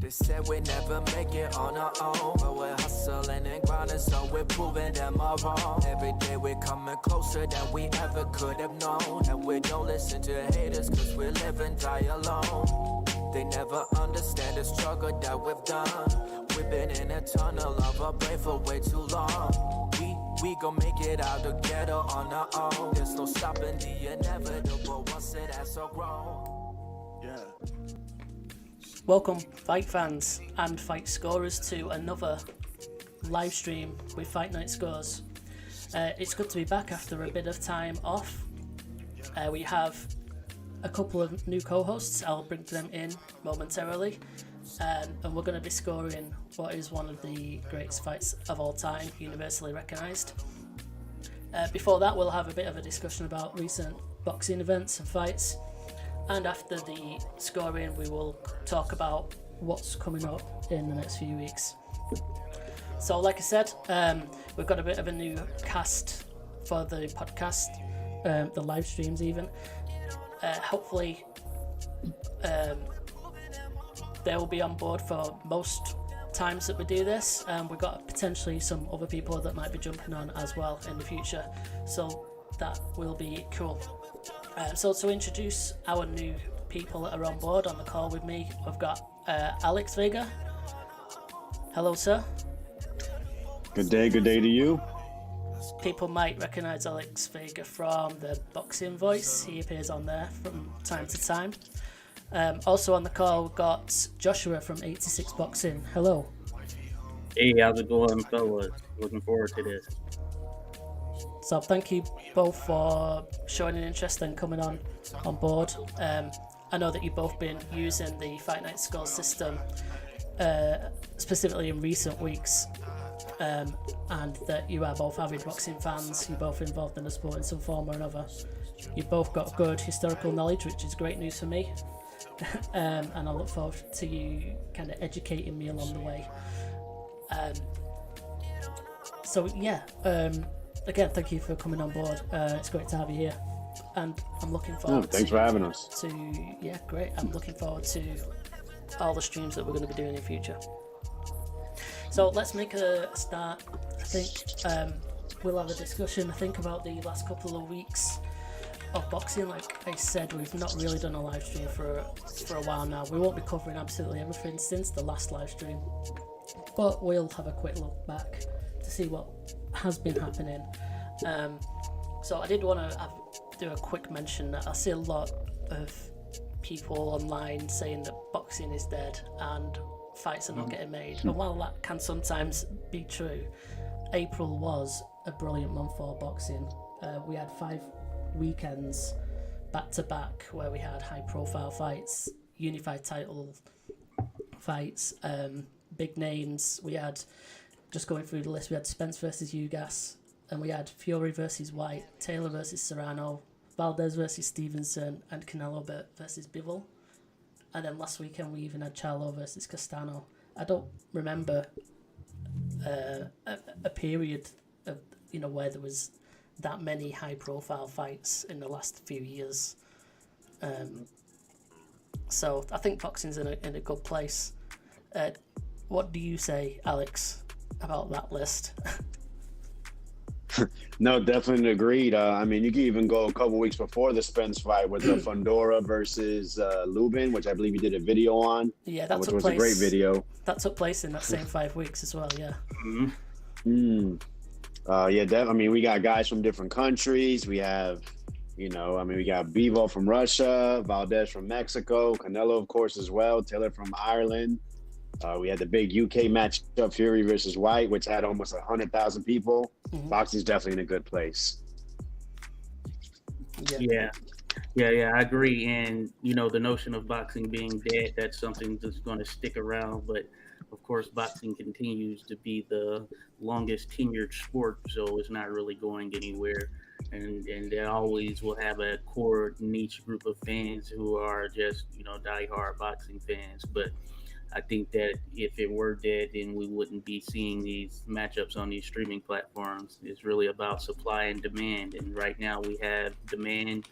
They said we never make it on our own, but we're hustling and grinding, so we're proving them all wrong. Every day we're coming closer than we ever could have known, and we don't listen to haters, cause we live and die alone. They never understand the struggle that we've done. We've been in a tunnel of a brain for way too long. We gon' make it out the ghetto on our own. There's no stopping the inevitable once it has so grown. Yeah. Welcome, fight fans and fight scorers, to another live stream with Fight Night Scores. It's good to be back after a bit of time off. We have a couple of new co-hosts. I'll bring them in momentarily. And we're going to be scoring what is one of the greatest fights of all time, universally recognised. Before that, we'll have a bit of a discussion about recent boxing events and fights. And after the scoring, we will talk about what's coming up in the next few weeks. So, like I said, we've got a bit of a new cast for the podcast, the live streams even. Hopefully, they will be on board for most times that we do this. We've got potentially some other people that might be jumping on as well in the future, so that will be cool. So to introduce our new people that are on board on the call with me, we've got Alex Vega. Hello, sir. Good day to you. People might recognise Alex Vega from the Boxing Voice. He appears on there from time to time. Also on the call, we've got Joshua from 86 Boxing. Hello. Hey, how's it going, fellas? Looking forward to this. So thank you both for showing an interest and coming on board. I know that you've both been using the Fight Night Score system, specifically in recent weeks, and that you are both avid boxing fans. You're both involved in the sport in some form or another. You've both got good historical knowledge, which is great news for me. And I look forward to you kind of educating me along the way. Again, thank you for coming on board. It's great to have you here, and I'm looking forward. Thanks for having us. Great. I'm looking forward to all the streams that we're going to be doing in the future. So let's make a start. I think we'll have a discussion. I think about the last couple of weeks of boxing. Like I said, we've not really done a live stream for a while now. We won't be covering absolutely everything since the last live stream, but we'll have a quick look back to see what has been happening. So I did want to do a quick mention that I see a lot of people online saying that boxing is dead and fights are not getting made. And while that can sometimes be true, April was a brilliant month for boxing. We had 5 weekends back to back where we had high profile fights, unified title fights, big names. We had, just going through the list, we had Spence versus Ugas, and we had Fury versus White, Taylor versus Serrano, Valdez versus Stevenson, and Canelo versus Bivol. And then last weekend we even had Charlo versus Castano. I don't remember a period of where there was that many high profile fights in the last few years. So I think boxing's in a good place. What do you say, Alex, about that list? No, definitely agreed. I mean, you can even go a couple weeks before the Spence fight with the Fundora versus Lubin, which I believe you did a video on. Yeah, which was a great video. That took place in that same 5 weeks as well. Yeah. I mean, we got guys from different countries. We have, we got Bivol from Russia, Valdez from Mexico, Canelo, of course, as well, Taylor from Ireland. We had the big UK matchup, Fury versus White, which had almost 100,000 people. Boxing's definitely in a good place. Yeah, I agree. And, the notion of boxing being dead, that's something that's going to stick around. But, of course, boxing continues to be the longest tenured sport, so it's not really going anywhere. And they always will have a core niche group of fans who are just, diehard boxing fans. But I think that if it were dead, then we wouldn't be seeing these matchups on these streaming platforms. It's really about supply and demand. And right now we have demand,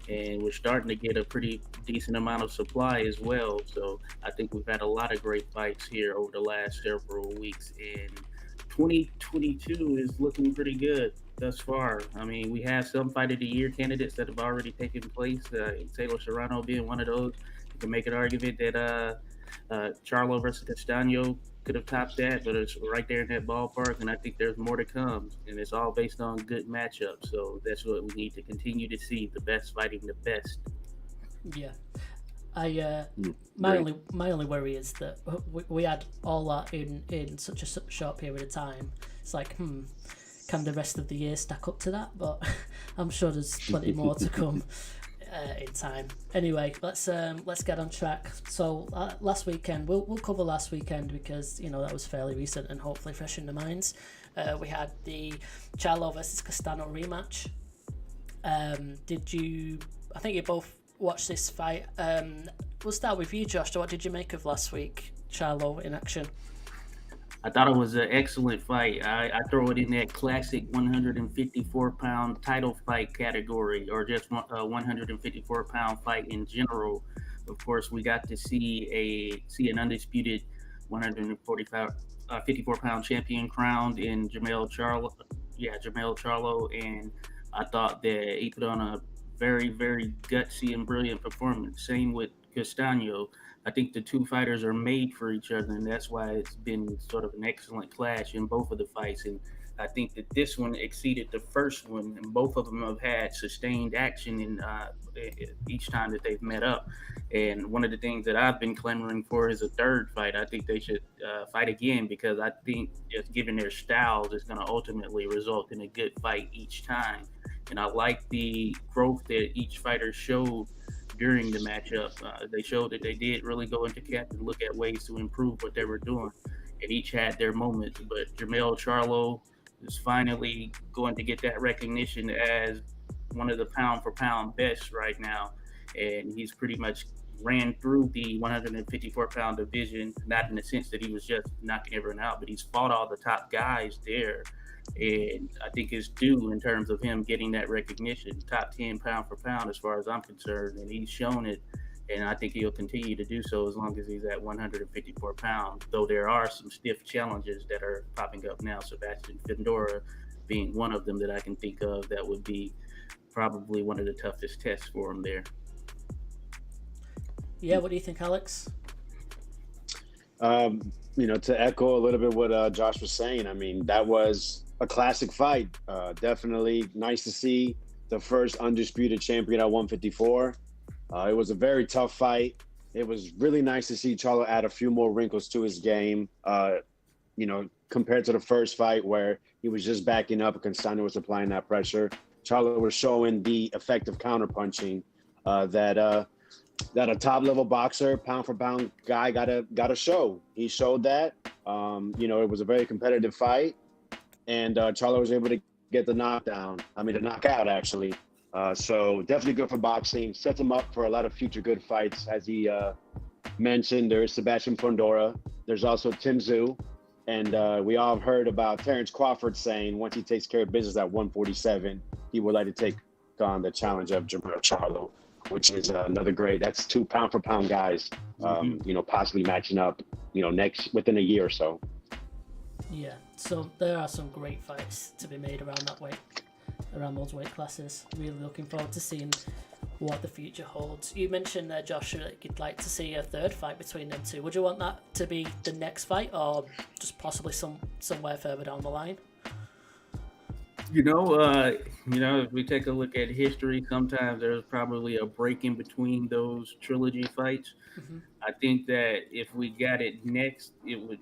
and we're starting to get a pretty decent amount of supply as well. So I think we've had a lot of great fights here over the last several weeks, and 2022 is looking pretty good thus far. I mean, we have some fight of the year candidates that have already taken place. Taylor Serrano being one of those. You can make an argument that Charlo versus Castano could have topped that, but it's right there in that ballpark, and I think there's more to come, and it's all based on good matchups. So that's what we need to continue to see: the best fighting the best. Yeah. My only worry is that we had all that in such a short period of time. It's like, can the rest of the year stack up to that? But I'm sure there's plenty more to come in time. Anyway, let's get on track. So last weekend, we'll cover last weekend because that was fairly recent and hopefully fresh in the minds. We had the Charlo versus Castano rematch. I think you both watched this fight. We'll start with you, Josh. So what did you make of last week, Charlo in action? I thought it was an excellent fight. I throw it in that classic 154-pound title fight category, or just a 154-pound fight in general. Of course, we got to see an undisputed 54-pound champion crowned in Jamel Charlo. Yeah, Jamel Charlo, and I thought that he put on a very, very gutsy and brilliant performance. Same with Castano. I think the two fighters are made for each other, and that's why it's been sort of an excellent clash in both of the fights. And I think that this one exceeded the first one, and both of them have had sustained action in each time that they've met up. And one of the things that I've been clamoring for is a third fight. I think they should fight again, because I think just given their styles, it's going to ultimately result in a good fight each time. And I like the growth that each fighter showed during the matchup. They showed that they did really go into camp and look at ways to improve what they were doing. And each had their moments. But Jamel Charlo is finally going to get that recognition as one of the pound-for-pound best right now. And he's pretty much ran through the 154-pound division, not in the sense that he was just knocking everyone out, but he's fought all the top guys there. And I think it's due in terms of him getting that recognition, top 10 pound for pound as far as I'm concerned, and he's shown it, and I think he'll continue to do so as long as he's at 154 pounds, though there are some stiff challenges that are popping up now, Sebastian Findora being one of them that I can think of. That would be probably one of the toughest tests for him there. Yeah, what do you think, Alex? To echo a little bit what Josh was saying, I mean, that was a classic fight. Definitely nice to see the first undisputed champion at 154. It was a very tough fight. It was really nice to see Charlo add a few more wrinkles to his game, compared to the first fight where he was just backing up and Castano was applying that pressure. Charlo was showing the effective counterpunching that a top level boxer, pound for pound guy gotta show. He showed that. It was a very competitive fight, and Charlo was able to get the knockout actually. So definitely good for boxing. Sets him up for a lot of future good fights. As he mentioned, there's Sebastian Fondora. There's also Tim Tszyu. And we all have heard about Terrence Crawford saying once he takes care of business at 147, he would like to take on the challenge of Jamel Charlo, which is another great. That's two pound for pound guys, possibly matching up, within a year or so. Yeah, so there are some great fights to be made around those weight classes. Really looking forward to seeing what the future holds. You mentioned there, Josh, that you'd like to see a third fight between them two. Would you want that to be the next fight, or just possibly somewhere further down the line? If we take a look at history, sometimes there's probably a break in between those trilogy fights. Mm-hmm. I think that if we got it next, it would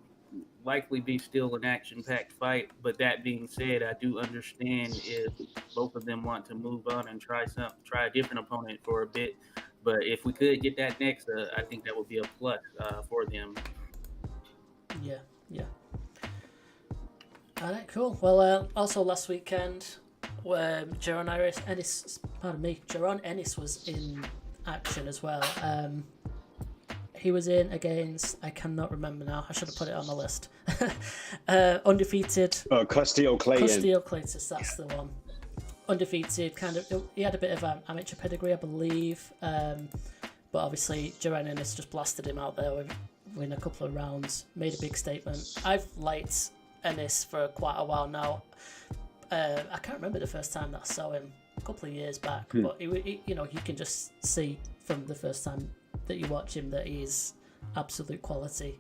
likely be still an action-packed fight. But that being said, I do understand if both of them want to move on and try a different opponent for a bit. But if we could get that next, I think that would be a plus for them. Yeah. All right, cool. Well, also last weekend, Jaron Ennis was in action as well. he was in against, I cannot remember now, I should have put it on the list. Undefeated. Castillo Clayton. Castillo Clayton, that's the one. Undefeated, kind of, he had a bit of an amateur pedigree, I believe. But obviously, Joanne Ennis just blasted him out there win a couple of rounds, made a big statement. I've liked Ennis for quite a while now. I can't remember the first time that I saw him, a couple of years back, but you can just see from the first time that you watch him that he's absolute quality,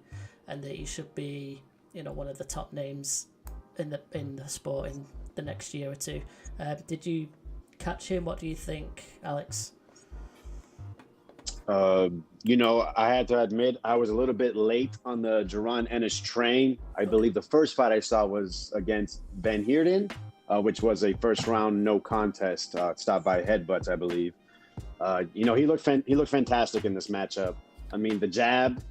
and that he should be, one of the top names in the sport in the next year or two. Did you catch him? What do you think, Alex? I had to admit I was a little bit late on the Jaron Ennis train. I believe the first fight I saw was against Van Heerden, which was a first round no contest, stopped by headbutts, I believe. He looked fantastic in this matchup. I mean, the jab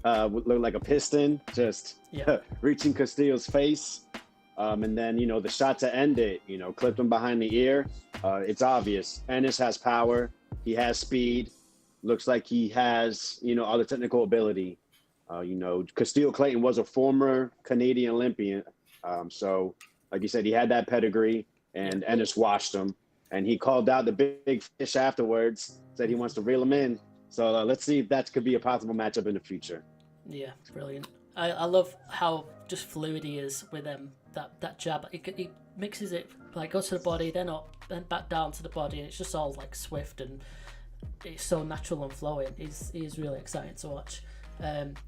looked like a piston, just reaching Castillo's face. And then, the shot to end it, clipped him behind the ear. It's obvious. Ennis has power. He has speed. Looks like he has, all the technical ability. Castillo Clayton was a former Canadian Olympian. So, like you said, he had that pedigree, and Ennis washed him. And he called out the big fish afterwards, said he wants to reel him in. So let's see if that could be a possible matchup in the future. Yeah, brilliant. I love how just fluid he is with that jab. He mixes it, like, goes to the body, then up, then back down to the body, and it's just all like swift, and it's so natural and flowing. He's really exciting to watch.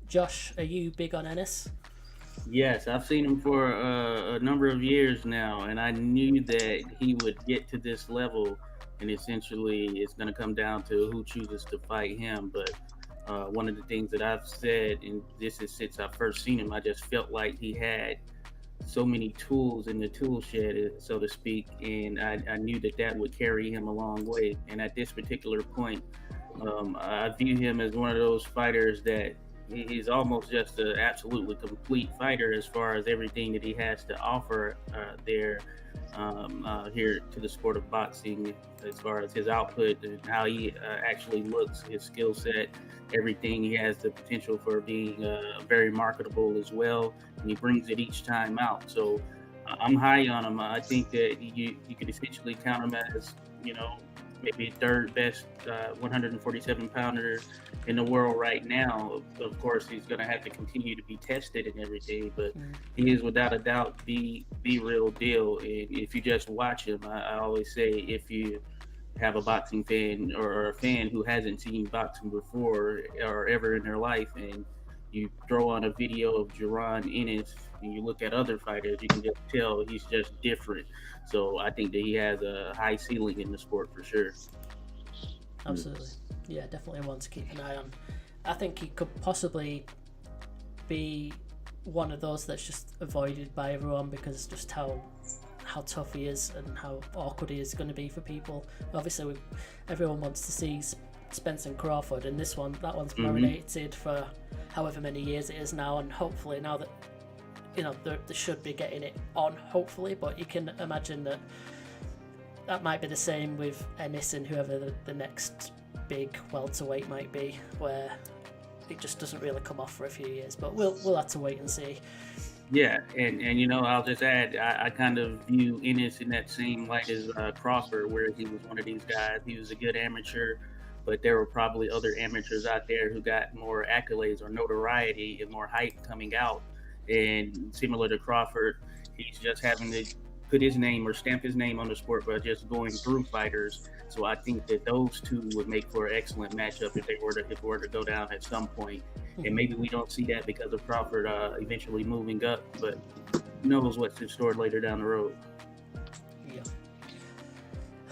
Josh, are you big on Ennis? Yes, I've seen him for a number of years now, and I knew that he would get to this level, and essentially it's going to come down to who chooses to fight him. But one of the things that I've said, and this is since I first seen him, I just felt like he had so many tools in the tool shed, so to speak, and I knew that would carry him a long way. And at this particular point, I view him as one of those fighters that he's almost just an absolutely complete fighter as far as everything that he has to offer here to the sport of boxing, as far as his output and how he actually looks, his skill set, everything. He has the potential for being very marketable as well, and he brings it each time out. So I'm high on him. I think that you could essentially count him as, maybe third best 147 pounder in the world right now. Of course, he's going to have to continue to be tested and everything, but he is without a doubt the real deal. And if you just watch him, I always say, if you have a boxing fan or a fan who hasn't seen boxing before or ever in their life, and you throw on a video of Jaron Ennis and you look at other fighters, you can just tell he's just different. So I think that he has a high ceiling in the sport for sure. Absolutely. Yeah, definitely one to keep an eye on. I think he could possibly be one of those that's just avoided by everyone because just how tough he is and how awkward he is going to be for people. Obviously, everyone wants to see Spence and Crawford, and that one's marinated for however many years it is now, and hopefully now that they should be getting it on, hopefully, but you can imagine that might be the same with Ennis and whoever the next big welterweight might be, where it just doesn't really come off for a few years, but we'll have to wait and see. Yeah, and I'll just add, I kind of view Ennis in that same light as Crawford, where he was one of these guys. He was a good amateur, but there were probably other amateurs out there who got more accolades or notoriety and more hype coming out. And similar to Crawford, he's just having to put his name or stamp his name on the sport by just going through fighters. So I think that those two would make for an excellent matchup if it were to go down at some point. And maybe we don't see that because of Crawford eventually moving up, but who knows what's in store later down the road. Yeah.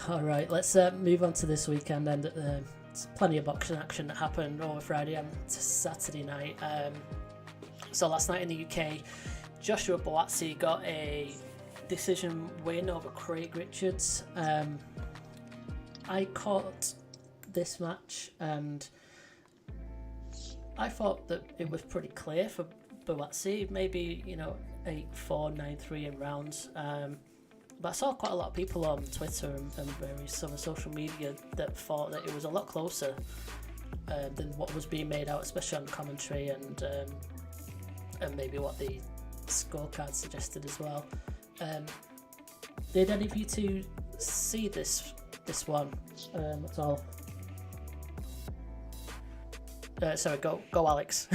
All right, let's move on to this weekend. And there's plenty of boxing action that happened over Friday and Saturday night. So last night in the UK, Joshua Buatsi got a decision win over Craig Richards. I caught this match and I thought that it was pretty clear for Buatsi, maybe 8-4, 9-3 in rounds. But I saw quite a lot of people on Twitter and various other social media that thought that it was a lot closer than what was being made out, especially on commentary and maybe what the scorecard suggested as well. Did any of you two see this one at all? Sorry, go Alex.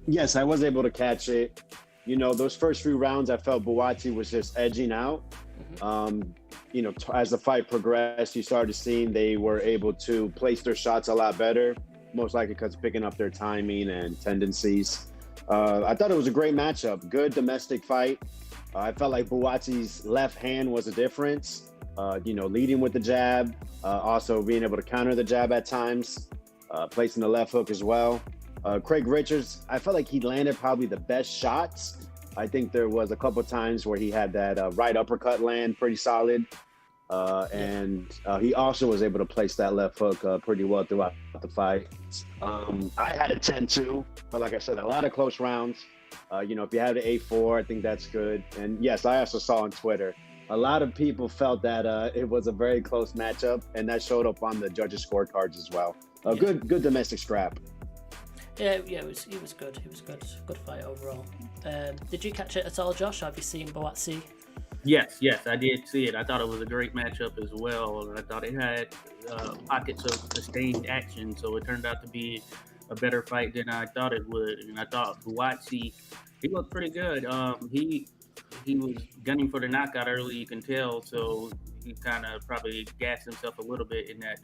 Yes, I was able to catch it. You know, those first few rounds, I felt Buatsi was just edging out. You know, as the fight progressed, you started seeing they were able to place their shots a lot better, most likely because picking up their timing and tendencies. I thought it was a great matchup. Good domestic fight. I felt like Buatsi's left hand was a difference. You know, leading with the jab, also being able to counter the jab at times, placing the left hook as well. Craig Richards, I felt like he landed probably the best shots. I think there was a couple times where he had that right uppercut land pretty solid. And he also was able to place that left hook pretty well throughout the fight. I had a 10-2, but like I said, a lot of close rounds. You know, if you had an 8-4, I think that's good. And yes, I also saw on Twitter, a lot of people felt that it was a very close matchup, and that showed up on the judges' scorecards as well. Good domestic scrap. Yeah, it was good. It was good fight overall. Did you catch it at all, Josh? Have you seen Buatsi? Yes, I did see it. I thought it was a great matchup as well. I thought it had pockets of sustained action, so it turned out to be a better fight than I thought it would. And I thought Buatsi, he looked pretty good. He was gunning for the knockout early, you can tell, so he kind of probably gassed himself a little bit in that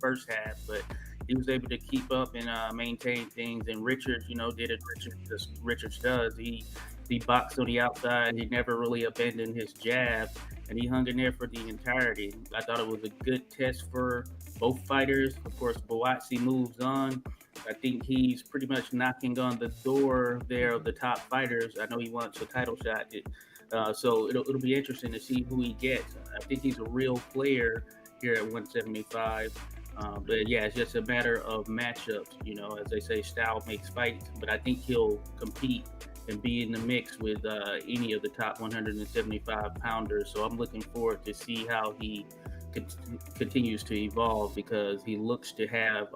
first half, but he was able to keep up and maintain things. And Richards, you know, did it Richards does. He boxed on the outside. He never really abandoned his jab, and he hung in there for the entirety. I thought it was a good test for both fighters. Of course, Buatsi moves on. I think he's pretty much knocking on the door there of the top fighters. I know he wants a title shot. So it'll be interesting to see who he gets. I think he's a real player here at 175. But yeah, it's just a matter of matchups. You know, as they say, style makes fights. But I think he'll compete and be in the mix with any of the top 175 pounders. So I'm looking forward to see how he continues to evolve, because he looks to have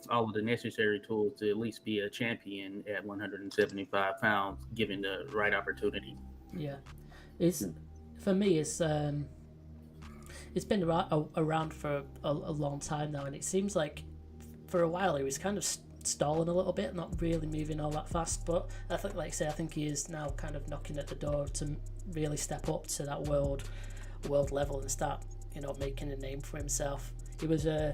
all of the necessary tools to at least be a champion at 175 pounds, given the right opportunity. Yeah, for me, it's been around for a long time now, and it seems like for a while he was kind of stalling a little bit, not really moving all that fast. But I think, like I say, I think he is now kind of knocking at the door to really step up to that world level and start, you know, making a name for himself. He was I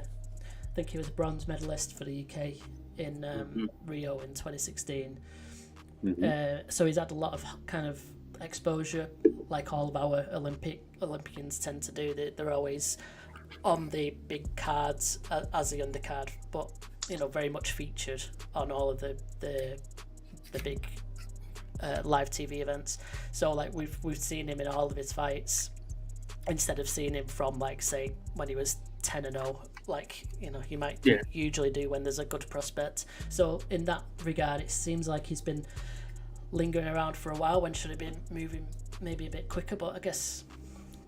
think he was a bronze medalist for the UK in Rio in 2016. So he's had a lot of kind of exposure, like all of our Olympians tend to do. They're always on the big cards as the undercard, but you know, very much featured on all of the big live TV events. So like we've seen him in all of his fights, instead of seeing him from, like, say when he was 10-0, like, you know, you might usually do when there's a good prospect. So in that regard, it seems like he's been lingering around for a while when should have been moving maybe a bit quicker. But I guess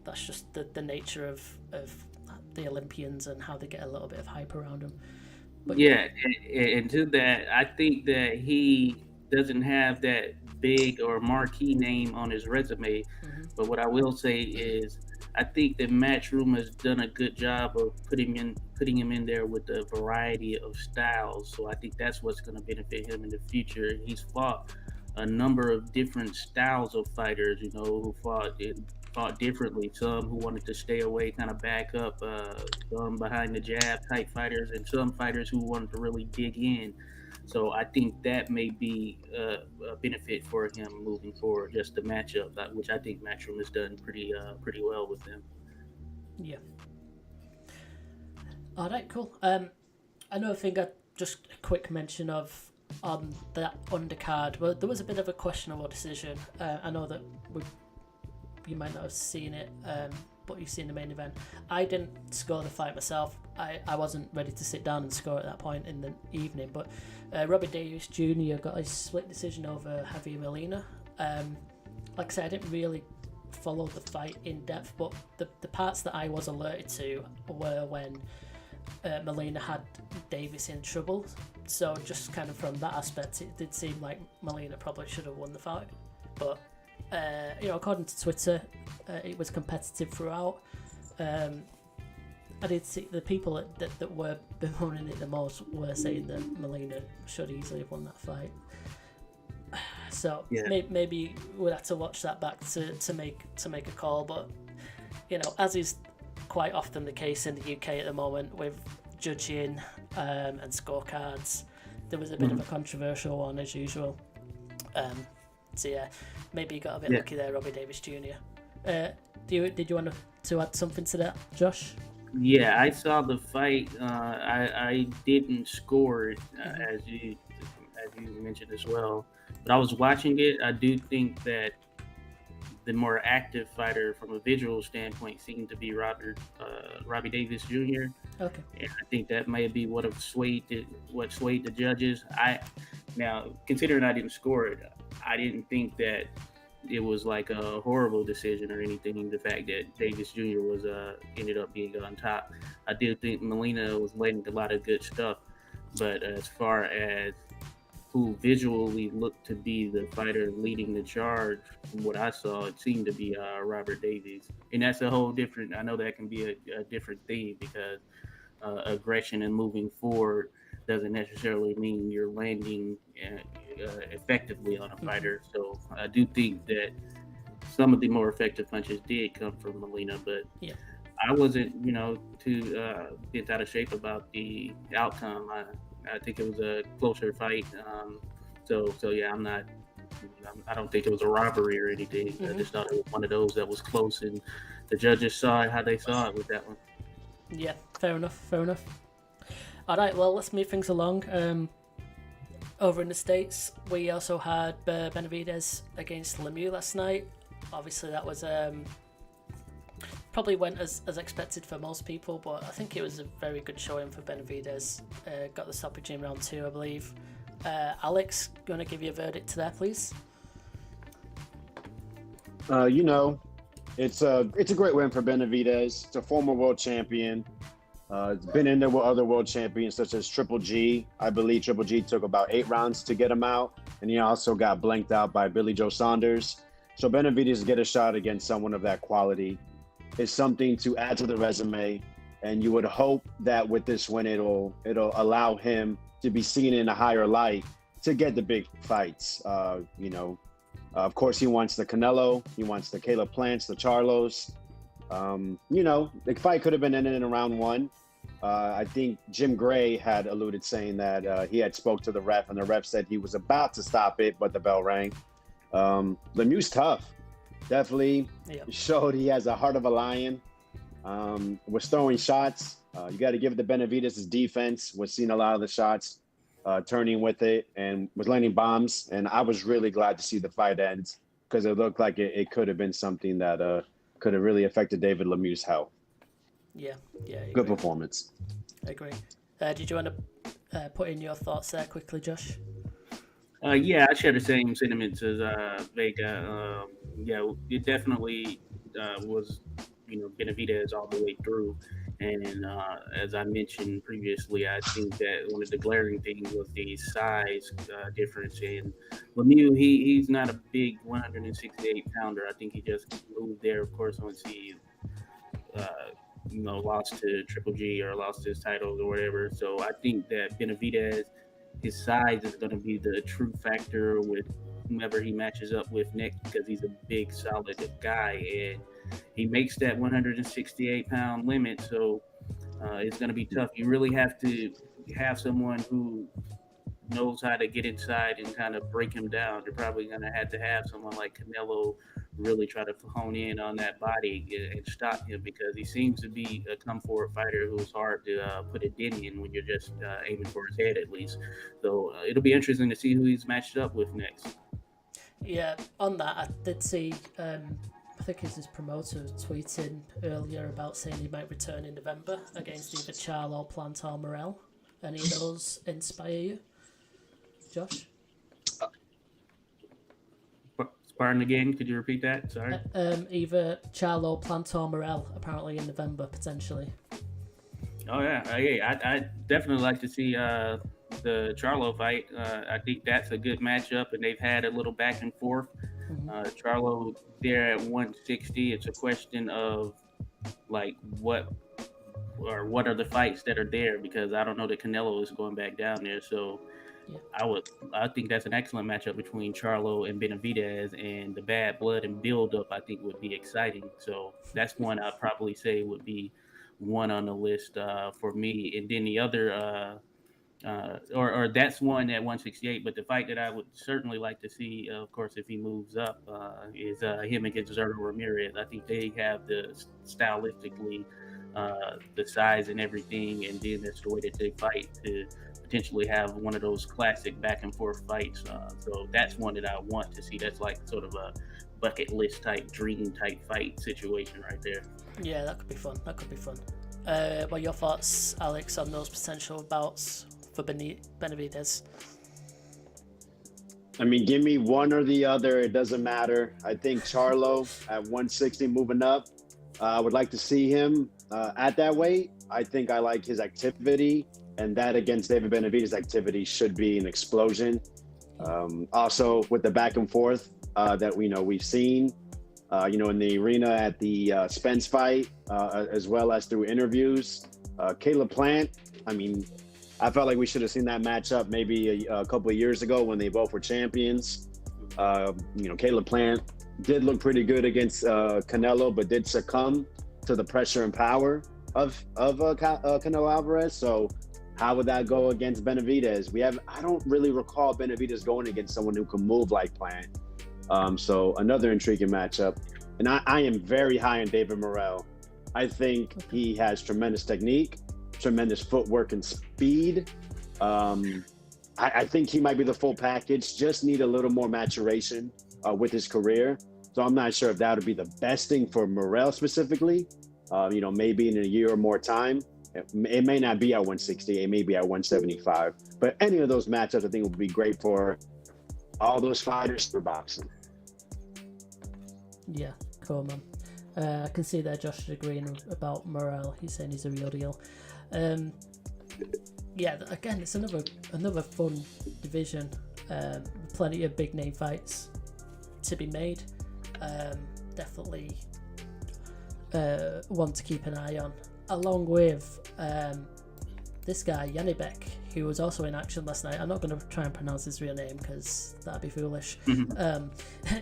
that's just the nature of the Olympians and how they get a little bit of hype around them. But yeah, and to that, I think that he doesn't have that big or marquee name on his resume. But what I will say is, I think that Matchroom has done a good job of putting him in there with a variety of styles. So I think that's what's going to benefit him in the future. He's fought a number of different styles of fighters, you know, who fought differently. Some who wanted to stay away, kind of back up, some behind the jab type fighters, and some fighters who wanted to really dig in. So I think that may be a benefit for him moving forward, just the matchup, which I think Matchroom has done pretty well with him. Yeah. All right, cool. Another thing, just a quick mention of on that undercard. Well, there was a bit of a questionable decision. I know that you might not have seen it, but you've seen the main event. I didn't score the fight myself. I wasn't ready to sit down and score at that point in the evening, but Robbie Davis Jr. got a split decision over Javier Molina. Like I said, I didn't really follow the fight in depth, but the parts that I was alerted to were when Molina had Davis in trouble. So just kind of from that aspect, it did seem like Molina probably should have won the fight. But according to Twitter, it was competitive throughout. I did see the people that were bemoaning it the most were saying that Molina should easily have won that fight. So maybe we'll have to watch that back to make a call. But as is quite often the case in the UK at the moment with judging and scorecards, there was a bit of a controversial one as usual. So yeah, maybe you got a bit lucky there, Robbie Davis Jr. Did you want to add something to that, Josh? Yeah, I saw the fight. I didn't score it as you mentioned as well, but I was watching it. I do think that the more active fighter from a visual standpoint seemed to be Robbie Davis Jr. Okay. And I think that may be what swayed the judges. Now, considering I didn't score it, I didn't think that it was like a horrible decision or anything. The fact that Davis Jr. was ended up being on top, I did think Molina was letting a lot of good stuff. But as far as who visually looked to be the fighter leading the charge, from what I saw, it seemed to be Robert Davies. And that's a whole different, I know that can be a different thing because aggression and moving forward doesn't necessarily mean you're landing effectively on a fighter. So I do think that some of the more effective punches did come from Molina, but I wasn't, too bent out of shape about the outcome. I think it was a closer fight. So yeah, I don't think it was a robbery or anything. I just thought it was one of those that was close, and the judges saw it how they saw it with that one. Yeah, fair enough. All right, well, let's move things along. Over in the States, we also had Benavidez against Lemieux last night. Obviously, that was probably went as expected for most people, but I think it was a very good showing for Benavidez. Got the stoppage in round 2, I believe. Alex, you want to give your verdict to that, please? It's a great win for Benavidez. It's a former world champion. It's been in there with other world champions such as Triple G. I believe Triple G took about 8 rounds to get him out, and he also got blanked out by Billy Joe Saunders. So Benavidez get a shot against someone of that quality is something to add to the resume, and you would hope that with this win it'll allow him to be seen in a higher light to get the big fights. Of course, he wants the Canelo, he wants the Caleb Plants, the Charlos. The fight could have been ended in round 1. I think Jim Gray had alluded saying that he had spoke to the ref, and the ref said he was about to stop it, but the bell rang. Lemieux's tough. Definitely showed he has a heart of a lion. Was throwing shots. You got to give it to Benavidez' his defense. Was seeing a lot of the shots, turning with it, and was landing bombs. And I was really glad to see the fight end because it looked like it could have been something that could have really affected David Lemieux's health. Yeah. Good performance. I agree. Did you want to put in your thoughts there quickly, Josh? Yeah, I share the same sentiments as Vega. It definitely was, Benavidez all the way through. And as I mentioned previously, I think that one of the glaring things was the size difference. And Lemieux, he's not a big 168-pounder. I think he just moved there, of course, once he lost to Triple G or lost his titles or whatever. So I think that Benavidez, his size is going to be the true factor with whomever he matches up with next, because he's a big, solid guy, and he makes that 168-pound limit. So it's going to be tough. You really have to have someone who knows how to get inside and kind of break him down. You're probably going to have someone like Canelo really try to hone in on that body and stop him, because he seems to be a come-forward fighter who's hard to put a dent in when you're just aiming for his head, at least. So it'll be interesting to see who he's matched up with next. Yeah, on that, I did see, I think it's his promoter tweeting earlier about saying he might return in November against either Charlo, Plant or Morel. Any of those inspire you, Josh? Pardon again, could you repeat that? Sorry. Either Charlo, Plant or Morel, apparently in November, potentially. Oh yeah. I definitely like to see the Charlo fight. I think that's a good matchup, and they've had a little back and forth. Charlo there at 160. It's a question of like what are the fights that are there, because I don't know that Canelo is going back down there. So Yeah. I think that's an excellent matchup between Charlo and Benavidez, and the bad blood and build up I think would be exciting. So that's one I'd probably say would be one on the list for me. And then the other or that's one at 168. But the fight that I would certainly like to see, of course, if he moves up, is him against Zerto Ramirez. I think they have the stylistically the size and everything, and then that's the way that they fight to potentially have one of those classic back and forth fights. So that's one that I want to see. That's like sort of a bucket list type, dream type fight situation right there. Yeah, that could be fun. That could be fun. What are your thoughts, Alex, on those potential bouts for Benavidez? I mean, give me one or the other. It doesn't matter. I think Charlo at 160 moving up. I would like to see him at that weight. I think I like his activity, and that against David Benavidez' activity should be an explosion. Also, with the back and forth that we've seen, in the arena at the Spence fight, as well as through interviews. Caleb Plant, I mean, I felt like we should have seen that matchup maybe a couple of years ago when they both were champions. Caleb Plant did look pretty good against Canelo, but did succumb to the pressure and power of Canelo Alvarez. So how would that go against Benavidez? I don't really recall Benavidez going against someone who can move like Plant. So another intriguing matchup. And I am very high on David Morrell. I think he has tremendous technique, tremendous footwork and speed. I think he might be the full package, just need a little more maturation with his career. So I'm not sure if that would be the best thing for Morrell specifically. Maybe in a year or more time. It may not be at 160, it may be at 175. But any of those matchups I think would be great for all those fighters for boxing. Yeah, cool, man. I can see there Josh is agreeing about Morrell. He's saying he's a real deal. Yeah, again, it's another fun division. Plenty of big name fights to be made. Definitely one to keep an eye on, along with this guy Janibek, who was also in action last night. I'm not going to try and pronounce his real name because that'd be foolish.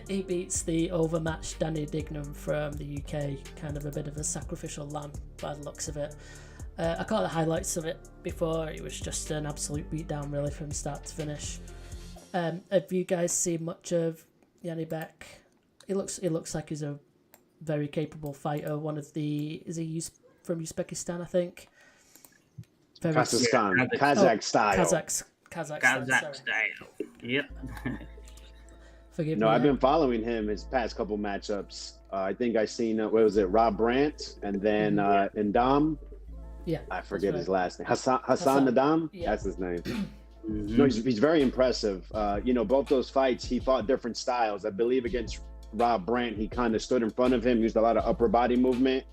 He beats the overmatched Danny Dignam from the UK, kind of a bit of a sacrificial lamb by the looks of it. I caught the highlights of it before. It was just an absolute beatdown, really, from start to finish. Have you guys seen much of Janibek? It looks like he's a very capable fighter. Is he from Uzbekistan, I think? Kazakh style. Kazakh style. Yep. Forgive me. No, I've been following him his past couple matchups. I think I seen Rob Brandt, and then Ndam. Yeah, I forget his last name. Hassan Nadam. Yeah. That's his name. No, he's very impressive. Both those fights he fought different styles. I believe against Rob Brandt, he kind of stood in front of him, used a lot of upper body movement,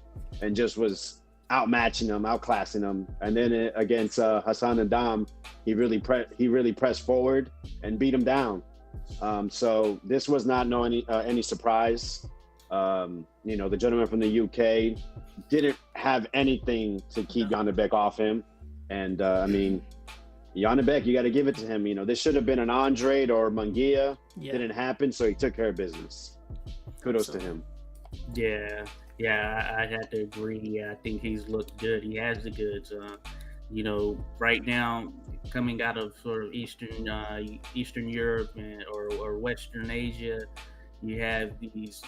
and just was outmatching him, outclassing him. And then against Hassan Nadam, he really pressed forward and beat him down. So this was not any surprise. The gentleman from the UK didn't have anything to keep Janibek off him. And Janibek, you got to give it to him. This should have been an Andrade or Munguia. Yeah. Didn't happen, so he took care of business. Kudos to him. Yeah, I had to agree. Yeah, I think he's looked good. He has the goods. Right now, coming out of sort of Eastern Europe or Western Asia, you have these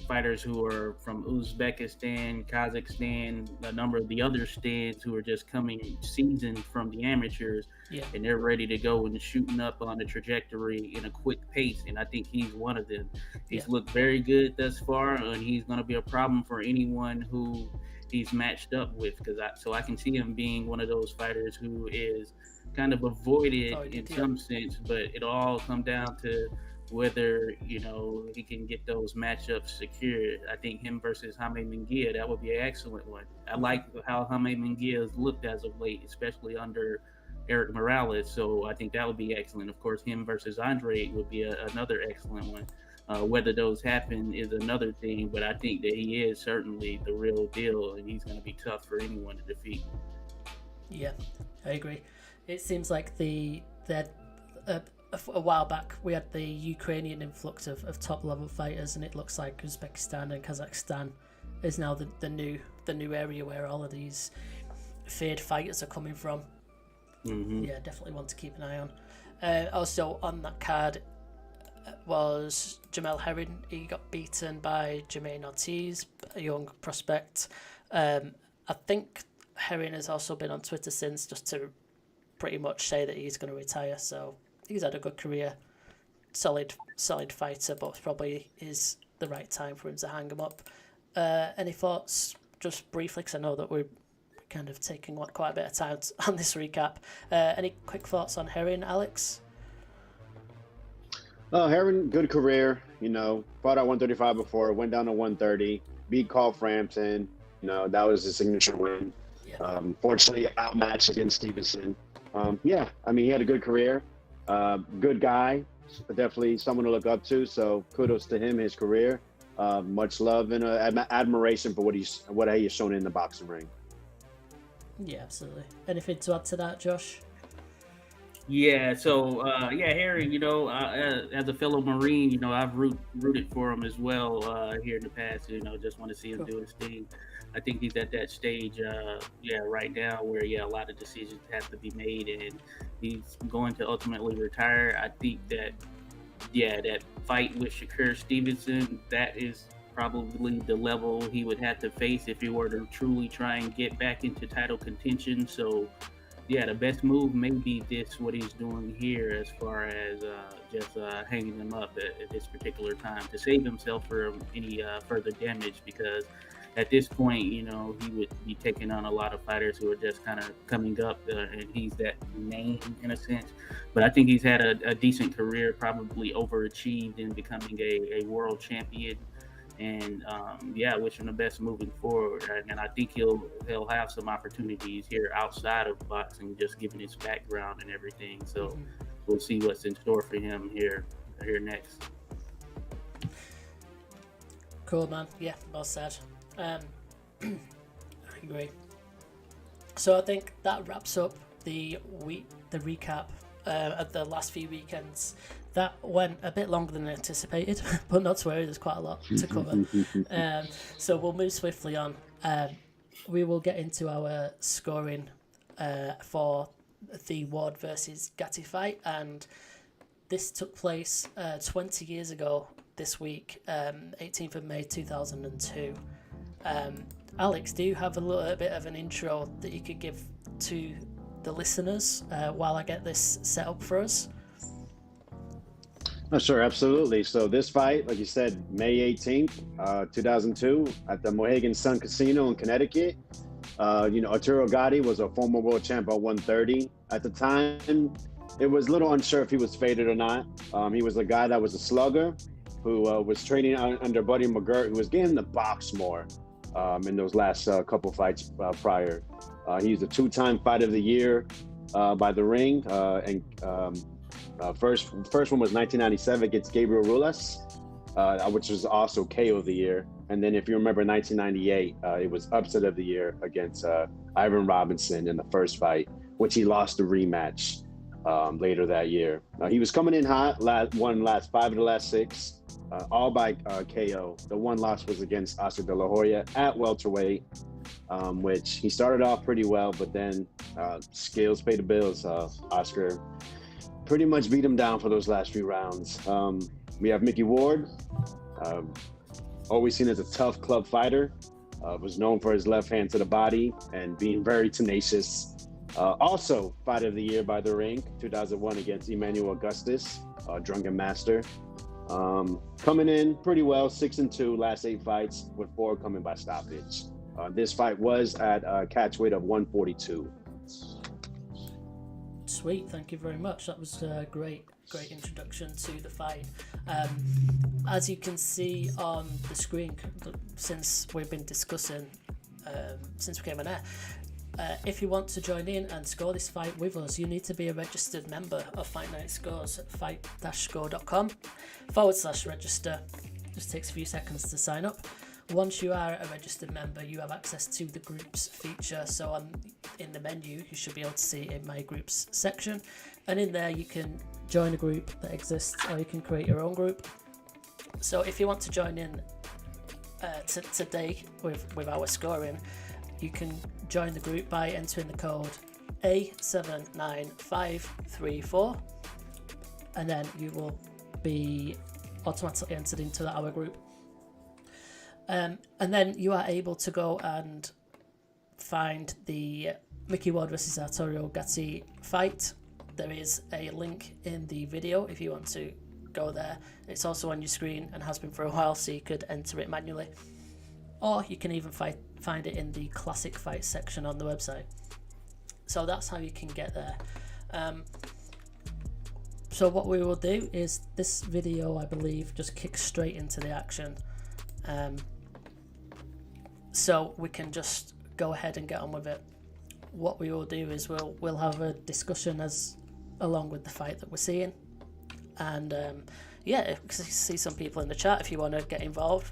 fighters who are from Uzbekistan, Kazakhstan, a number of the other stands who are just coming seasoned from the amateurs, and they're ready to go and shooting up on the trajectory in a quick pace. And I think he's one of them. He's looked very good thus far, and he's going to be a problem for anyone who he's matched up with. So I can see him being one of those fighters who is kind of avoided in some sense, but it'll all come down to whether he can get those matchups secured. I think him versus Jaime Munguia, that would be an excellent one. I like how Jaime Munguia has looked as of late, especially under Eric Morales. So I think that would be excellent. Of course, him versus Andre would be another excellent one. Whether those happen is another thing, but I think that he is certainly the real deal, and he's going to be tough for anyone to defeat. Yeah, I agree. It seems like a while back we had the Ukrainian influx of top level fighters, and it looks like Uzbekistan and Kazakhstan is now the new area where all of these feared fighters are coming from. Mm-hmm. Yeah, definitely one to keep an eye on. Also on that card was Jamel Herring. He got beaten by Jermaine Ortiz, a young prospect. I think Herring has also been on Twitter since, just to pretty much say that he's going to retire. So he's had a good career, solid fighter, but probably is the right time for him to hang him up. Any thoughts, just briefly, because I know that we're kind of taking quite a bit of time on this recap. Any quick thoughts on Herring, Alex? Herring, good career. Fought at 135 before, went down to 130, beat Carl Frampton. That was his signature win. Yeah. Fortunately, outmatched against Stevenson. He had a good career. Good guy, definitely someone to look up to. So kudos to him, his career. Much love and admiration for what he has shown in the boxing ring. Yeah, absolutely. Anything to add to that, Josh? Yeah, so Harry, as a fellow Marine, I've rooted for him as well here in the past. Just want to see him do his thing. I think he's at that stage, right now where a lot of decisions have to be made, and he's going to ultimately retire. I think that that fight with Shakur Stevenson, that is probably the level he would have to face if he were to truly try and get back into title contention. So the best move may be what he's doing here, as far as just hanging him up at this particular time to save himself from any further damage, because at this point, he would be taking on a lot of fighters who are just kind of coming up, and he's that name in a sense. But I think he's had a decent career, probably overachieved in becoming a world champion. And I wish him the best moving forward. And I think he'll have some opportunities here outside of boxing, just given his background and everything. So we'll see what's in store for him here next. Cool, man. Yeah, well said. I agree. So I think that wraps up the recap of the last few weekends. That went a bit longer than anticipated, but not to worry, there's quite a lot to cover. So we'll move swiftly on. We will get into our scoring for the Ward versus Gatti fight, and this took place 20 years ago this week, 18th of May 2002. Alex, do you have a little bit of an intro that you could give to the listeners while I get this set up for us? Oh, sure, absolutely. So this fight, like you said, May 18th, 2002, at the Mohegan Sun Casino in Connecticut. Arturo Gatti was a former world champ at 130. At the time, it was a little unsure if he was faded or not. He was a guy that was a slugger who was training under Buddy McGirt, who was getting the box more in those last couple fights prior. He's a two-time Fight of the Year by The Ring, first one was 1997 against Gabriel Rulas, which was also KO of the Year. And then if you remember 1998, it was Upset of the Year against Ivan Robinson in the first fight, which he lost the rematch later that year. He was coming in hot, won last 5 of the last 6, all by KO. The one loss was against Oscar De La Hoya at welterweight, which he started off pretty well, but then skills paid the bills. Oscar pretty much beat him down for those last few rounds. We have Mickey Ward, always seen as a tough club fighter, was known for his left hand to the body and being very tenacious. Also Fight of the Year by The Ring, 2001 against Emmanuel Augustus, Drunken Master. Coming in pretty well, 6-2 last 8 fights, with 4 coming by stoppage. This fight was at catch weight of 142. Sweet, thank you very much. That was great. great introduction to the fight. As you can see on the screen, since we've been discussing, since we came on air, if you want to join in and score this fight with us, you need to be a registered member of Fight Night Scores at fight-score.com/register. Just takes a few seconds to sign up. Once you are a registered member, you have access to the groups feature. So in the menu, you should be able to see a My Groups section. And in there, you can join a group that exists, or you can create your own group. So if you want to join in today with our scoring, you can join the group by entering the code A79534, and then you will be automatically entered into our group. And then you are able to go and find the Mickey Ward versus Arturo Gatti fight. There is a link in the video if you want to go there. It's also on your screen and has been for a while, so you could enter it manually. Or you can even find it in the classic fight section on the website. So that's how you can get there. So what we will do is this video, I believe, just kicks straight into the action. So we can just go ahead and get on with it. What we will do is we'll have a discussion along with the fight that we're seeing. And yeah, see some people in the chat if you want to get involved.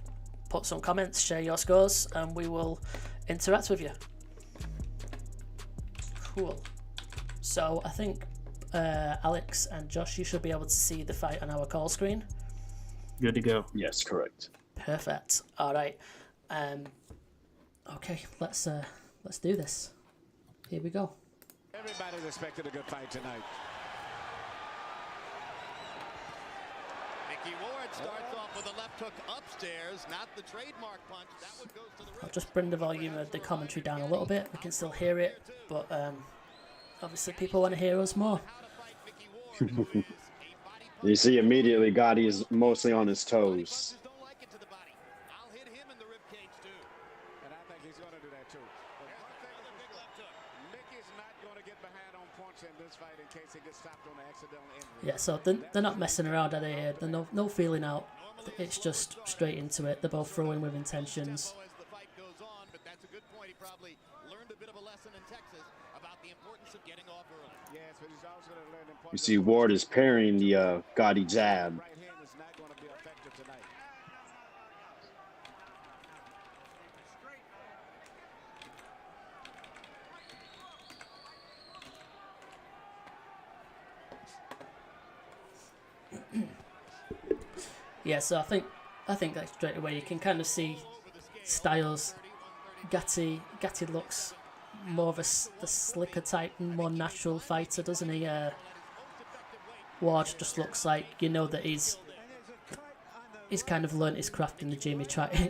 Put some comments, share your scores, and we will interact with you. Cool. So I think Alex and Josh, you should be able to see the fight on our call screen. Good to go. Yes, correct. Perfect. All right. Okay, let's do this. Here we go. Everybody expected a good fight tonight. Mickey Ward starts off with a left hook upstairs, not the trademark punch. That one goes to the I'll just bring the volume of the commentary down a little bit. We can still hear it, but obviously people want to hear us more. You see immediately Gatti is mostly on his toes. I'll hit him in the ribcage too. And I think he's going to do that too. But one thing, Another big left hook. Mickey's not going to get behind on points in this fight in case he gets stopped on an accidental injury. Yeah, so they're not messing around, are they? Here, there's no feeling out. It's just straight into it. They're both throwing with intentions. As the fight goes on, but that's a good point. He probably learned a bit of a lesson in Texas about the importance of getting off early. Yes, but he's also going to learn You see Ward is parrying the Gatti jab. right hand is not going to be effective tonight. Yeah, so I think that straight away you can kind of see styles. Gatti looks more of the slicker type, more natural fighter, doesn't he? Ward just looks like, you know, that he's kind of learnt his craft in the gym.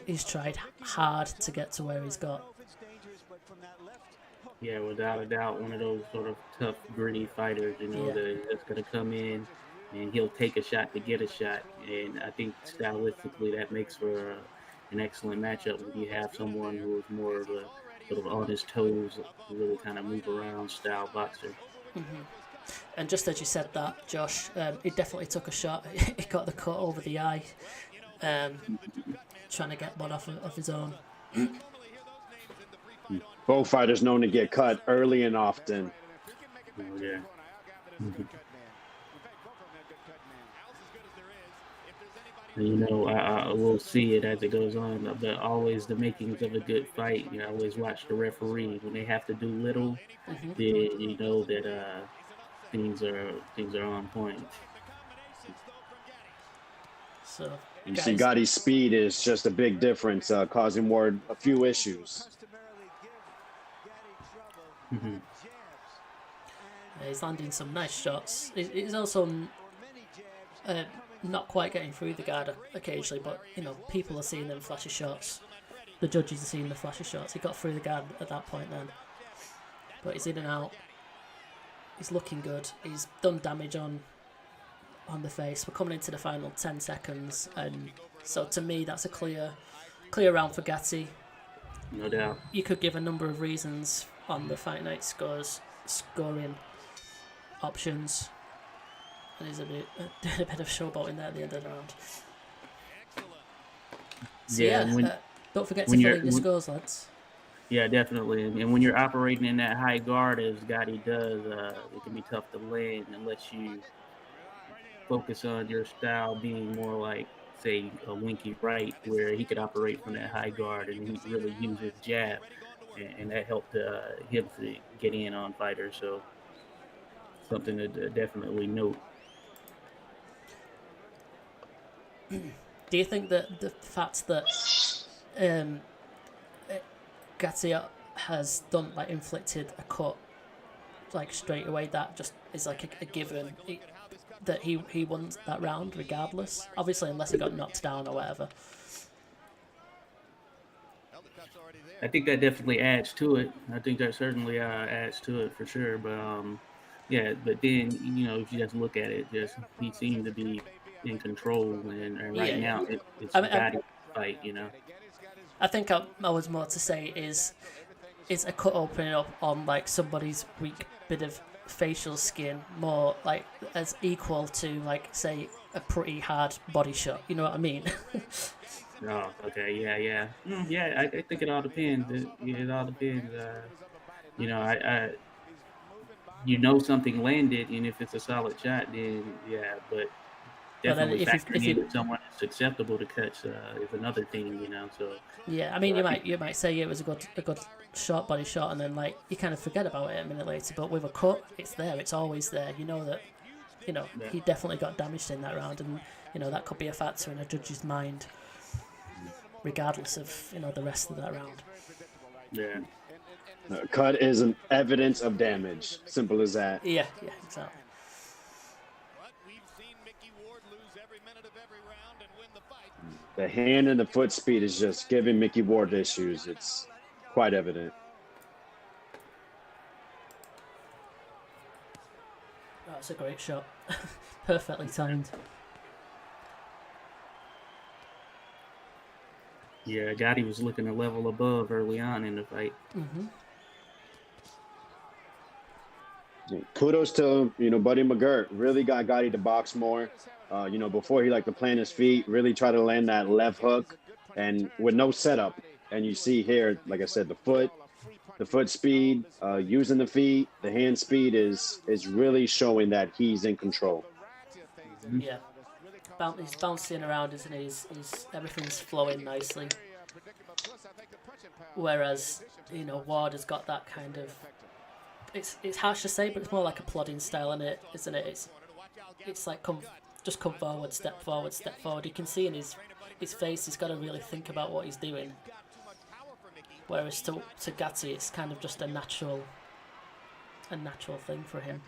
He's tried hard to get to where he's got. Yeah, without a doubt, one of those sort of tough, gritty fighters, you know, that's going to come in and he'll take a shot to get a shot. And I think stylistically that makes for an excellent matchup when you have someone who is more of a sort of on his toes, really kind of move around style boxer. Mm-hmm. And just as you said that, Josh, he definitely took a shot. He got the cut over the eye, trying to get one off of his own. Both fighters known to get cut early and often. Oh, yeah. You know, I will see it as it goes on, but always the makings of a good fight. You know, I always watch the referee when they have to do little. Then you know that things are on point. So You see Gotti's speed is just a big difference, causing Ward a few issues. He's landing some nice shots. He's also not quite getting through the guard occasionally, but you know, people are seeing them flashy shots. The judges are seeing the flashy shots. He got through the guard at that point then, but he's in and out. He's looking good. He's done damage on the face. We're coming into the final 10 seconds, and so to me that's a clear round for Gatti. No doubt. You could give a number of reasons on the Fight Night scoring options. and he's doing a bit of showboating there at the end of the round. So don't forget to fill in your scores, lads. Yeah, definitely. And when you're operating in that high guard as Gatti does, it can be tough to land unless you focus on your style being more like, say, a winky right, where he could operate from that high guard and he really use his jab, and that helped him to get in on fighters. So something to definitely note. Do you think that the fact that Gatti has done like inflicted a cut like straight away, that just is like a given that he won that round regardless? Obviously, unless he got knocked down or whatever. I think that definitely adds to it. I think that certainly adds to it for sure. But yeah, but then if you just look at it, he seemed to be in control, and right now it's Gatti fight. I think I was more to say is a cut opening up on like somebody's weak bit of facial skin more like as equal to like say a pretty hard body shot. You know what I mean? Oh, okay, yeah. I think it all depends. It all depends. Something landed, and if it's a solid shot, then yeah. But definitely factoring in if someone is susceptible to cuts is another thing. So yeah, I mean, you might say it was a good short body shot, and then like you kind of forget about it a minute later. But with a cut, it's there. It's always there. You know that. He definitely got damaged in that round, and that could be a factor in a judge's mind, regardless of the rest of that round. Yeah. Cut is an evidence of damage. Simple as that. Yeah, exactly. The hand and the foot speed is just giving Mickey Ward issues. It's quite evident. That's a great shot. Perfectly timed. Yeah, Gatti was looking a level above early on in the fight. Mm-hmm. Kudos to Buddy McGirt. Really got Gatti to box more. Before he liked to plant his feet, really try to land that left hook, and with no setup. And you see here, like I said, the foot speed, using the feet, the hand speed is really showing that he's in control. Yeah, he's bouncing around, isn't he? He's everything's flowing nicely. Whereas Ward has got that kind of. It's harsh to say, but it's more like a plodding style, isn't it? It's like come forward, step forward, step forward. You can see in his face he's got to really think about what he's doing. Whereas to Gatti, it's kind of just a natural thing for him.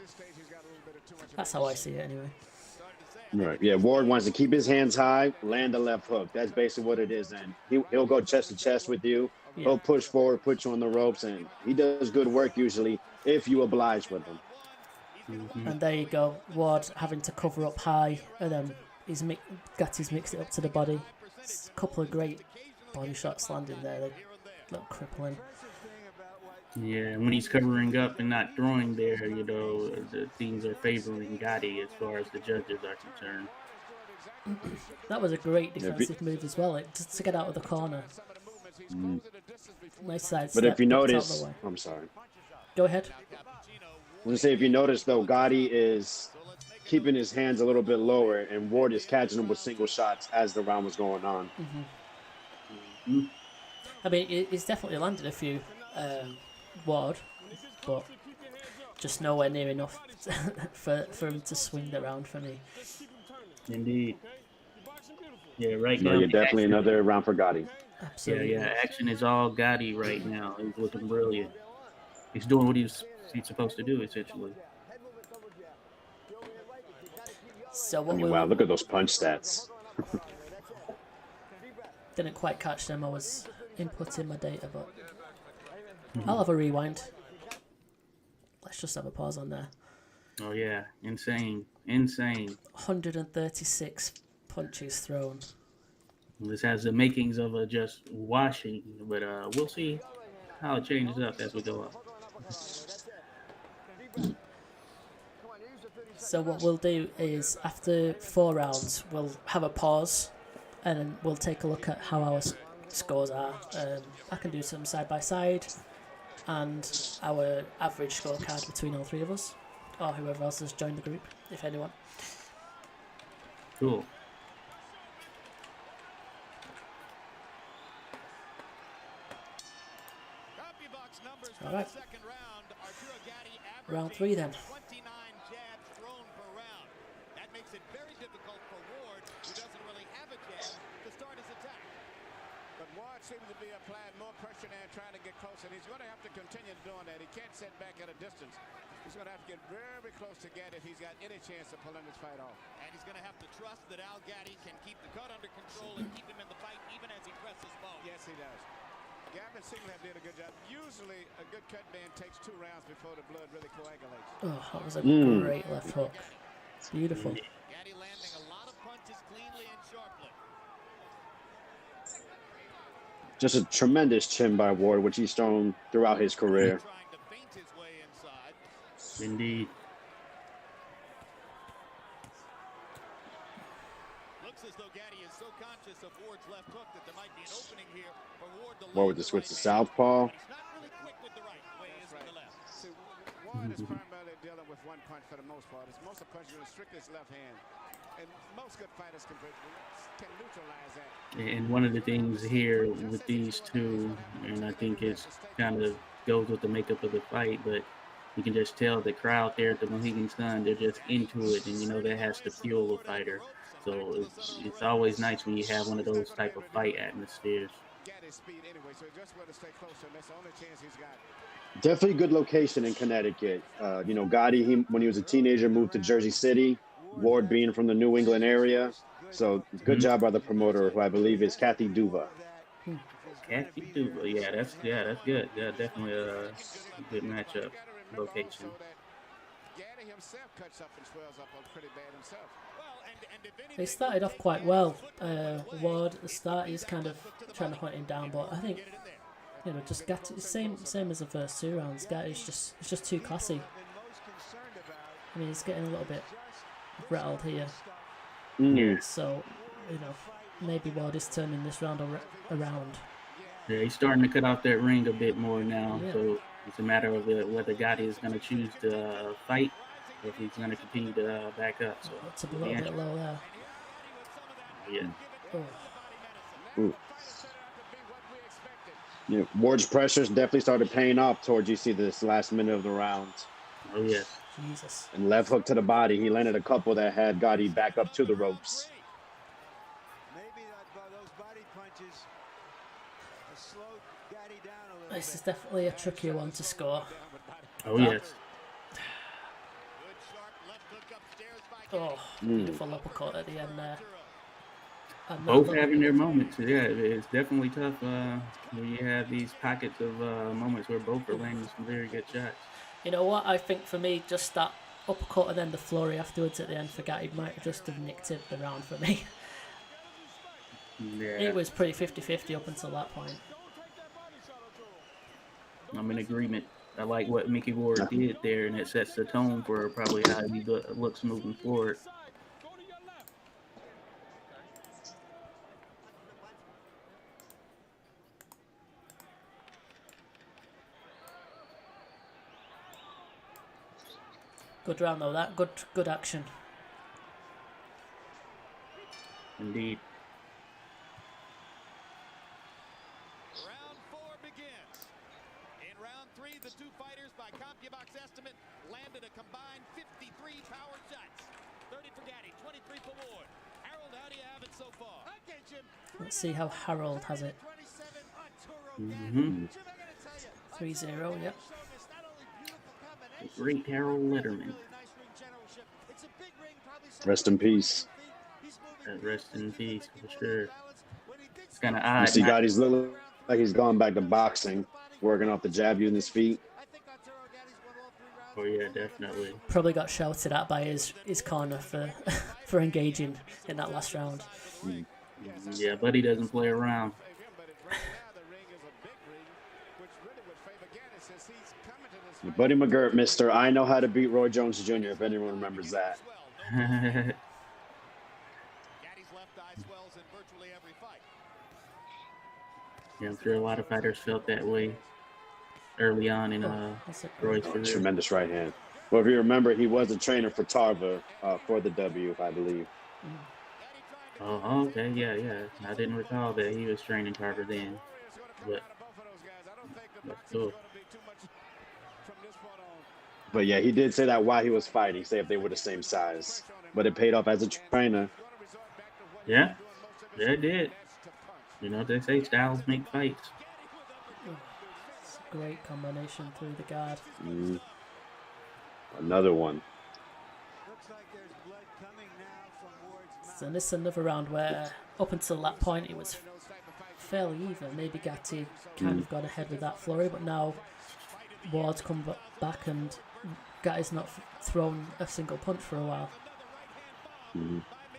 That's how I see it, anyway. Right. Yeah. Ward wants to keep his hands high, land the left hook. That's basically what it is, and he'll go chest to chest with you. Yeah. He'll push forward, put you on the ropes, and he does good work usually if you oblige with him. Mm-hmm. And there you go, Ward having to cover up high, and then Gatti's mixed it up to the body. It's a couple of great body shots landing there. They look crippling. Yeah, and when he's covering up and not throwing there, the things are favoring Gatti as far as the judges are concerned. That was a great defensive move as well, just to get out of the corner. Mm. Nice side step. But if you notice, I'm sorry. Go ahead. I was going to say, if you notice, though, Gatti is keeping his hands a little bit lower, and Ward is catching him with single shots as the round was going on. Mm-hmm. Mm-hmm. I mean, he's definitely landed a few, Ward, but just nowhere near enough for him to swing the round for me. Indeed. Yeah, right now. Yeah, definitely another round for Gatti. Absolutely. Yeah, action is all Gatti right now. He's looking brilliant. He's doing what he's supposed to do, essentially. So wow, look at those punch stats. Didn't quite catch them. I was inputting my data, but I'll have a rewind. Let's just have a pause on there. Oh, yeah. Insane. 136 punches thrown. This has the makings of a just washing, but we'll see how it changes up as we go up. So what we'll do is after 4 rounds, we'll have a pause, and then we'll take a look at how our scores are. I can do some side by side, and our average scorecard between all 3 of us, or whoever else has joined the group, if anyone. Cool. All right. Round 3 then. 29 jabs thrown per round. That makes it very difficult for Ward, who doesn't really have a jab, to start his attack. But Ward seems to be applying more pressure now, trying to get closer. And he's going to have to continue doing that. He can't sit back at a distance. He's going to have to get very close to Gatti if he's got any chance of pulling this fight off. And he's going to have to trust that Gatti can keep the cut under control and keep him in the fight even as he presses Mo. Yes, he does. Gavin seems to have did a good job. Usually, a good cut man takes 2 rounds before the blood really coagulates. Oh, that was a great left hook. Beautiful. Gatti landing a lot of punches cleanly and sharply. Just a tremendous chin by Ward, which he's thrown throughout his career. Trying to feint his way inside. Indeed. Looks as though Gatti is so conscious of Ward's left hook that there might be an opening here for Ward to Ward with the switch to southpaw. But he's not really quick with the right, the way he is with the left. See, Ward is primarily dealing with one punch for the most part. Most of the punches are strictly his left hand. And most good fighters can neutralize that. And one of the things here with these two, and I think it's kind of goes with the makeup of the fight, but you can just tell the crowd there at the Mohegan Sun, they're just into it, and you know that has to fuel a fighter. So it's always nice when you have one of those type of fight atmospheres. Definitely good location in Connecticut. You know, Gatti, when he was a teenager, moved to Jersey City. Ward being from the New England area. So good job by the promoter, who I believe is Kathy Duva. Gatti Duva, yeah, that's good. Yeah, definitely a good matchup location. He started off quite well. Ward at the start, he's kind of trying to hunt him down, but I think, you know, just Gatti, same as the first 2 rounds. Gatti's just too classy. I mean, he's getting a little bit rattled here. So, you know, maybe Ward is turning this round around. Yeah, he's starting to cut off that ring a bit more now. Yeah. So it's a matter of whether Gatti is going to choose to fight or if he's going to continue to back up. So It's a little bit low there. Yeah. Oh. You know, Ward's pressures definitely started paying off towards this last minute of the round. Oh, yes. Jesus. And left hook to the body. He landed a couple that had Gatti back up to the ropes. Maybe those body punches slowed Gatti down a little This is definitely a trickier one to score. Oh, yes. Oh, beautiful uppercut at the end there. And Both that- having their moments. Yeah, it's definitely tough when you have these pockets of moments where both are landing some very good shots. You know what? I think for me, just that uppercut and then the flurry afterwards at the end for Gatti might just have nicked it the round for me. Yeah, It was pretty 50-50 up until that point. I'm in agreement. I like what Mickey Ward did there, and it sets the tone for probably how he looks moving forward. Good round though, that good action. Indeed. Round 4 begins. In round 3, the 2 fighters, by CompuBox estimate, landed a combined 53 power shots. 30 for Gatti, 23 for Ward. Harold, how do you have it so far? Let's see how Harold has it. 3-0, yep. Great Harold Letterman. Rest in peace. Rest in peace, for sure. It's kind of You odd. see Gotti's look like he's gone back to boxing, working off the jab, using his feet. Oh, yeah, definitely. Probably got shouted at by his corner for for engaging in that last round. Yeah, Buddy doesn't play around. says he's coming to this fight. Buddy McGirt, Mr. I know how to beat Roy Jones Jr., if anyone remembers that. Gaddy's left eye swells in virtually every fight. Yeah, I'm sure a lot of fighters felt that way early on in Roy's career. Tremendous right hand. Well, if you remember, he was a trainer for Tarver for the W, I believe. Oh, okay, yeah. I didn't recall that he was training Tarver then. But yeah, he did say that while he was fighting, say if they were the same size. But it paid off as a trainer. Yeah, it did. You know, they say styles make fights. It's a great combination through the guard. Another one. Looks like there's blood coming now from Ward's mouth. So this is another round where, up until that point, it was fairly even. Maybe Gatti kind of got ahead with that flurry, but now Ward's come back and Gatti's not thrown a single punch for a while.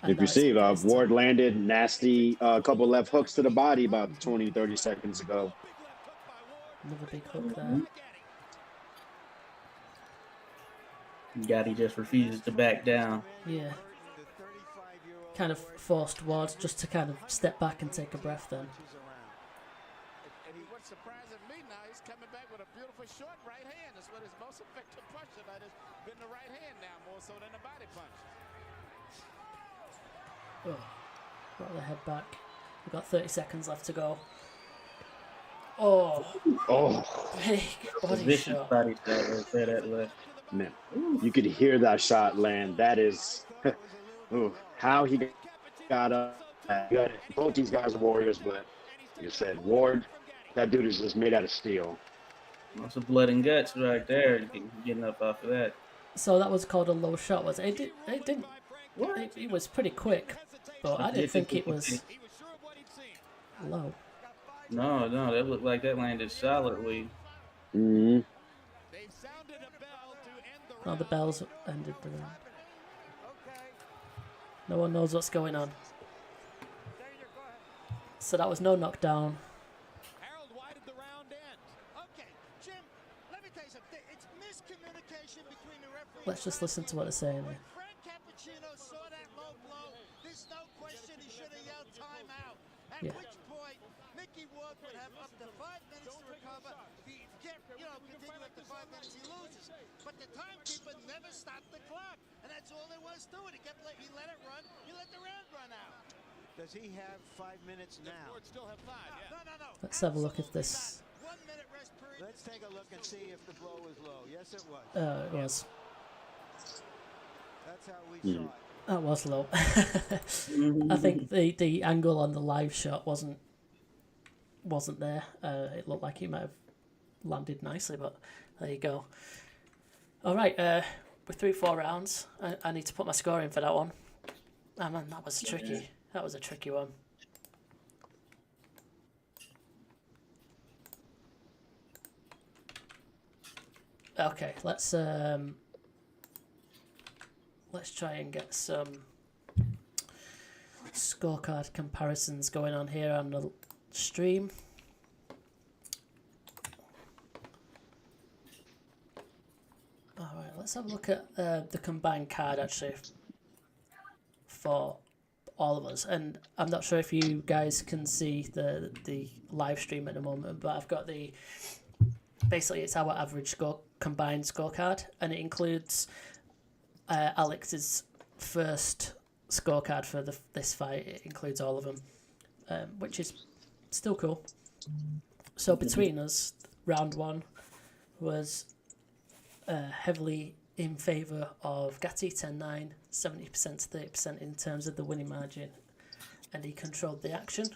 If you see, Ward landed nasty couple left hooks to the body about 20, 30 seconds ago. Another big hook there. Gatti just refuses to back down. Yeah. Kind of forced Ward just to kind of step back and take a breath then. And what's surprising me now, he's coming back with a beautiful short right hand. That's what his most effective punch tonight has been, the right hand now, more so than the body punch. Got the head back. We've got 30 seconds left to go. Oh, big body Vicious shot. body shot right there, that left. Man, you could hear that shot land. That is how he got up. Both these guys are warriors, but like you said, Ward, that dude is just made out of steel. Lots of blood and guts right there. Getting up off of that. So that was called a low shot, was it? It didn't. It was pretty quick, but I didn't think it was low. No, that looked like that landed solidly. Mm-hmm. Oh, the bells ended the round. No one knows what's going on. So that was no knockdown. Harold, why did the round end? Okay, Jim, let me tell you something. It's miscommunication between the referee. Let's just listen to what they're saying here. Frank Cappuccino saw that low blow. There's no question he should have yelled timeout. At which point, Mickey Ward would have up to 5 minutes to recover. If he can't, continue up to 5 minutes, he loses. But the timekeeper never stopped the clock, and that's all there was to it. He let it run. He let the round run out. Does he have 5 minutes now? Ward still have 5. Yeah. No. Let's have a look at this. 1 minute rest period. Let's take a look and see if the blow was low. Yes, it was. It was. That's how we saw it. That was low. I think the angle on the live shot wasn't there. It looked like he might have landed nicely, but there you go. All right, we're through 4 rounds. I need to put my score in for that one. Oh, man, that was tricky. That was a tricky one. Okay, let's try and get some scorecard comparisons going on here on the stream. All right, let's have a look at the combined card actually for all of us. And I'm not sure if you guys can see the live stream at the moment, but I've got basically it's our average combined scorecard, and it includes Alex's first scorecard for this fight. It includes all of them, which is still cool. So between us, round 1 was heavily in favour of Gatti, 10-9, 70% to 30% in terms of the winning margin, and he controlled the action.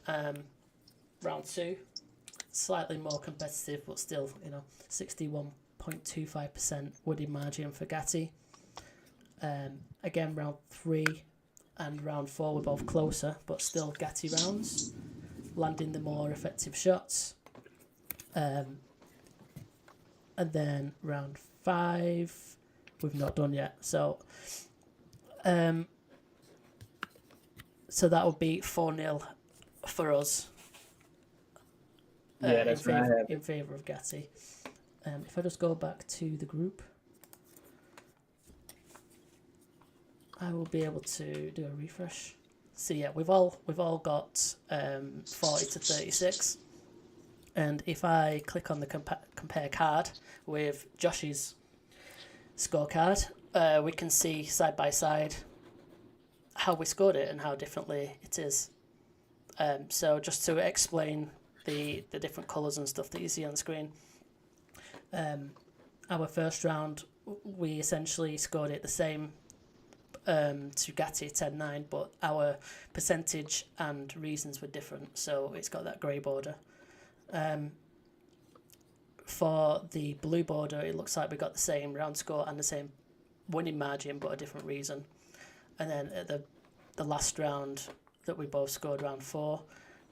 Round 2, slightly more competitive, but still, 61.25% winning margin for Gatti. Again, round 3 and round 4 were both closer, but still Gatti rounds, landing the more effective shots. And then round 5, we've not done yet. So that would be 4-0 for us. Yeah, that's what I have. in favour of Gatti. If I just go back to the group, I will be able to do a refresh. So yeah, we've all got 40 to 36, and if I click on the compare card with Josh's scorecard, we can see side by side how we scored it and how differently it is. So just to explain the different colours and stuff that you see on screen, our first round we essentially scored it the same to Gatti 10-9, but our percentage and reasons were different, so it's got that grey border. For the blue border, it looks like we got the same round score and the same winning margin, but a different reason. And then at the last round that we both scored, round 4,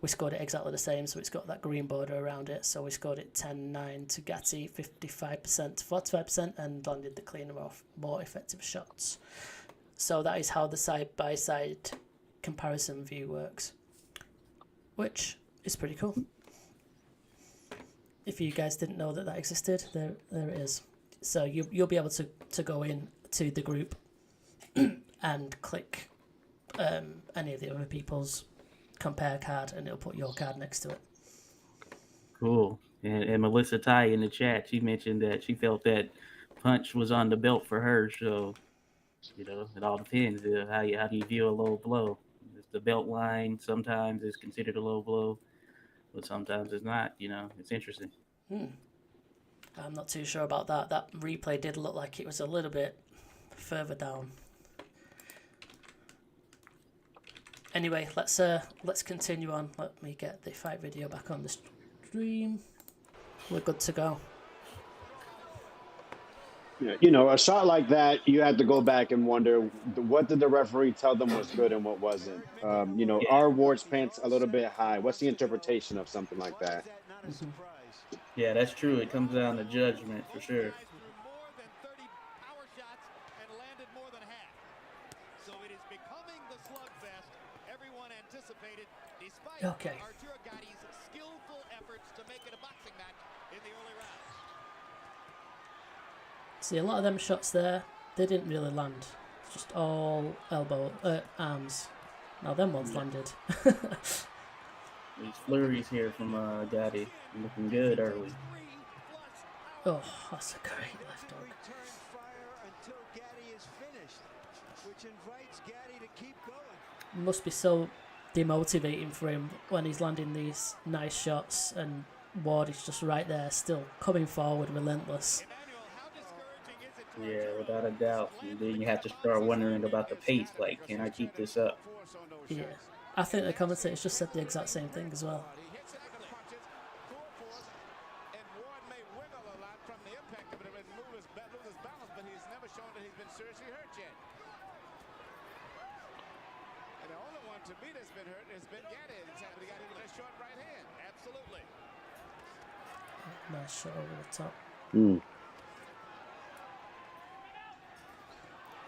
we scored it exactly the same, so it's got that green border around it. So we scored it 10-9 to Gatti, 55% to 45%, and landed the cleaner, more effective shots. So that is how the side-by-side comparison view works, which is pretty cool. If you guys didn't know that existed, there it is. So you'll be able to go in to the group and click any of the other people's compare card, and it'll put your card next to it. Cool. And Melissa Ty in the chat, she mentioned that she felt that punch was on the belt for her. So, you know, it all depends. How do you view a low blow? It's the belt line sometimes is considered a low blow, but sometimes it's not. You know, it's interesting. I'm not too sure about that. That replay did look like it was a little bit further down. Anyway, let's continue on. Let me get the fight video back on the stream. We're good to go. Yeah, you know, a shot like that, you have to go back and wonder, what did the referee tell them was good and what wasn't? You know, are awards pants a little bit high? What's the interpretation of something like that? Yeah, that's true. It comes down to judgment for sure. More than 30 power shots and landed more than half. So it is becoming the slugfest everyone anticipated, despite Arturo Gatti's skillful efforts to make it a boxing match in the early rounds. See, a lot of them shots there, they didn't really land. It's just all arms. Now them ones landed. These flurries here from Gatti, looking good early. Oh, that's a great left hook. Return fire until Gatti is finished, which invites Gatti to keep going. It must be so demotivating for him when he's landing these nice shots and Ward is just right there, still coming forward, relentless. Yeah, without a doubt. And then you have to start wondering about the pace. Like, can I keep this up? Yeah. I think the commentators just said the exact same thing as well. To me that's been hurt has been Gatti. He got him with that short right hand. Absolutely. Nice shot over the top.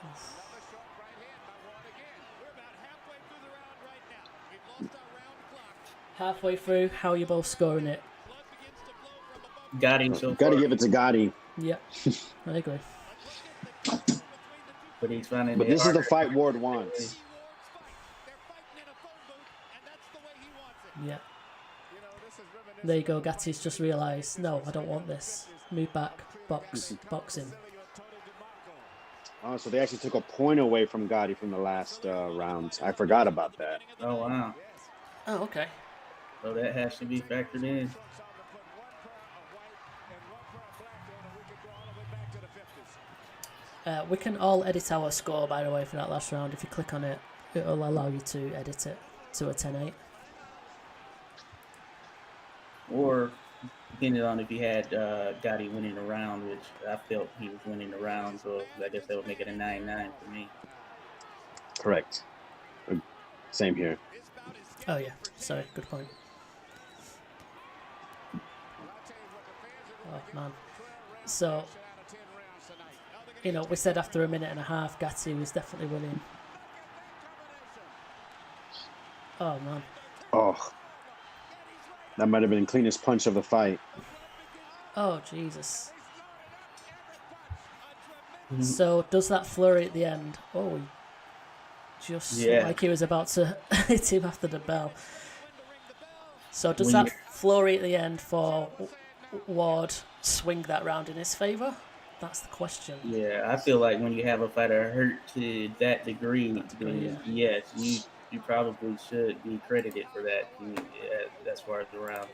Another short right hand by Ward again. We're about halfway through the round right now. We've lost our round clock. Halfway through, how are you both scoring it? Blood begins to flow from above. Gotti so Got to far, give it to Gatti. Yeah, I agree. but he's finding But it this is harder. the fight Ward wants. They're fighting in a phone booth, and that's the way he wants it. Yeah. You know, this is reminiscent There you go, Gatti's just realised, no, I don't want this. Move back, boxing. Oh, so they actually took a point away from Gatti from the last rounds. I forgot about that. Oh, wow. Oh, okay. So that has to be factored in. We can all edit our score, by the way, for that last round. If you click on it, it'll allow you to edit it to a 10-8. Or depending on if he had Gatti winning the round, which I felt he was winning the round, so I guess that would make it a 9-9 for me. Correct. Same here. Oh, yeah. Sorry, good point. Oh, man. So, you know, we said after a minute and a half, Gatti was definitely winning. Oh, man. Oh, That might have been the cleanest punch of the fight. Oh, Jesus. So, does that flurry at the end? Oh, he just Yeah. like he was about to hit him after the bell. So, does When that flurry at the end for Ward swing that round in his favour? That's the question. Yeah, I feel like when you have a fighter hurt to that degree, then yes, you probably should be credited for that. As far as the round.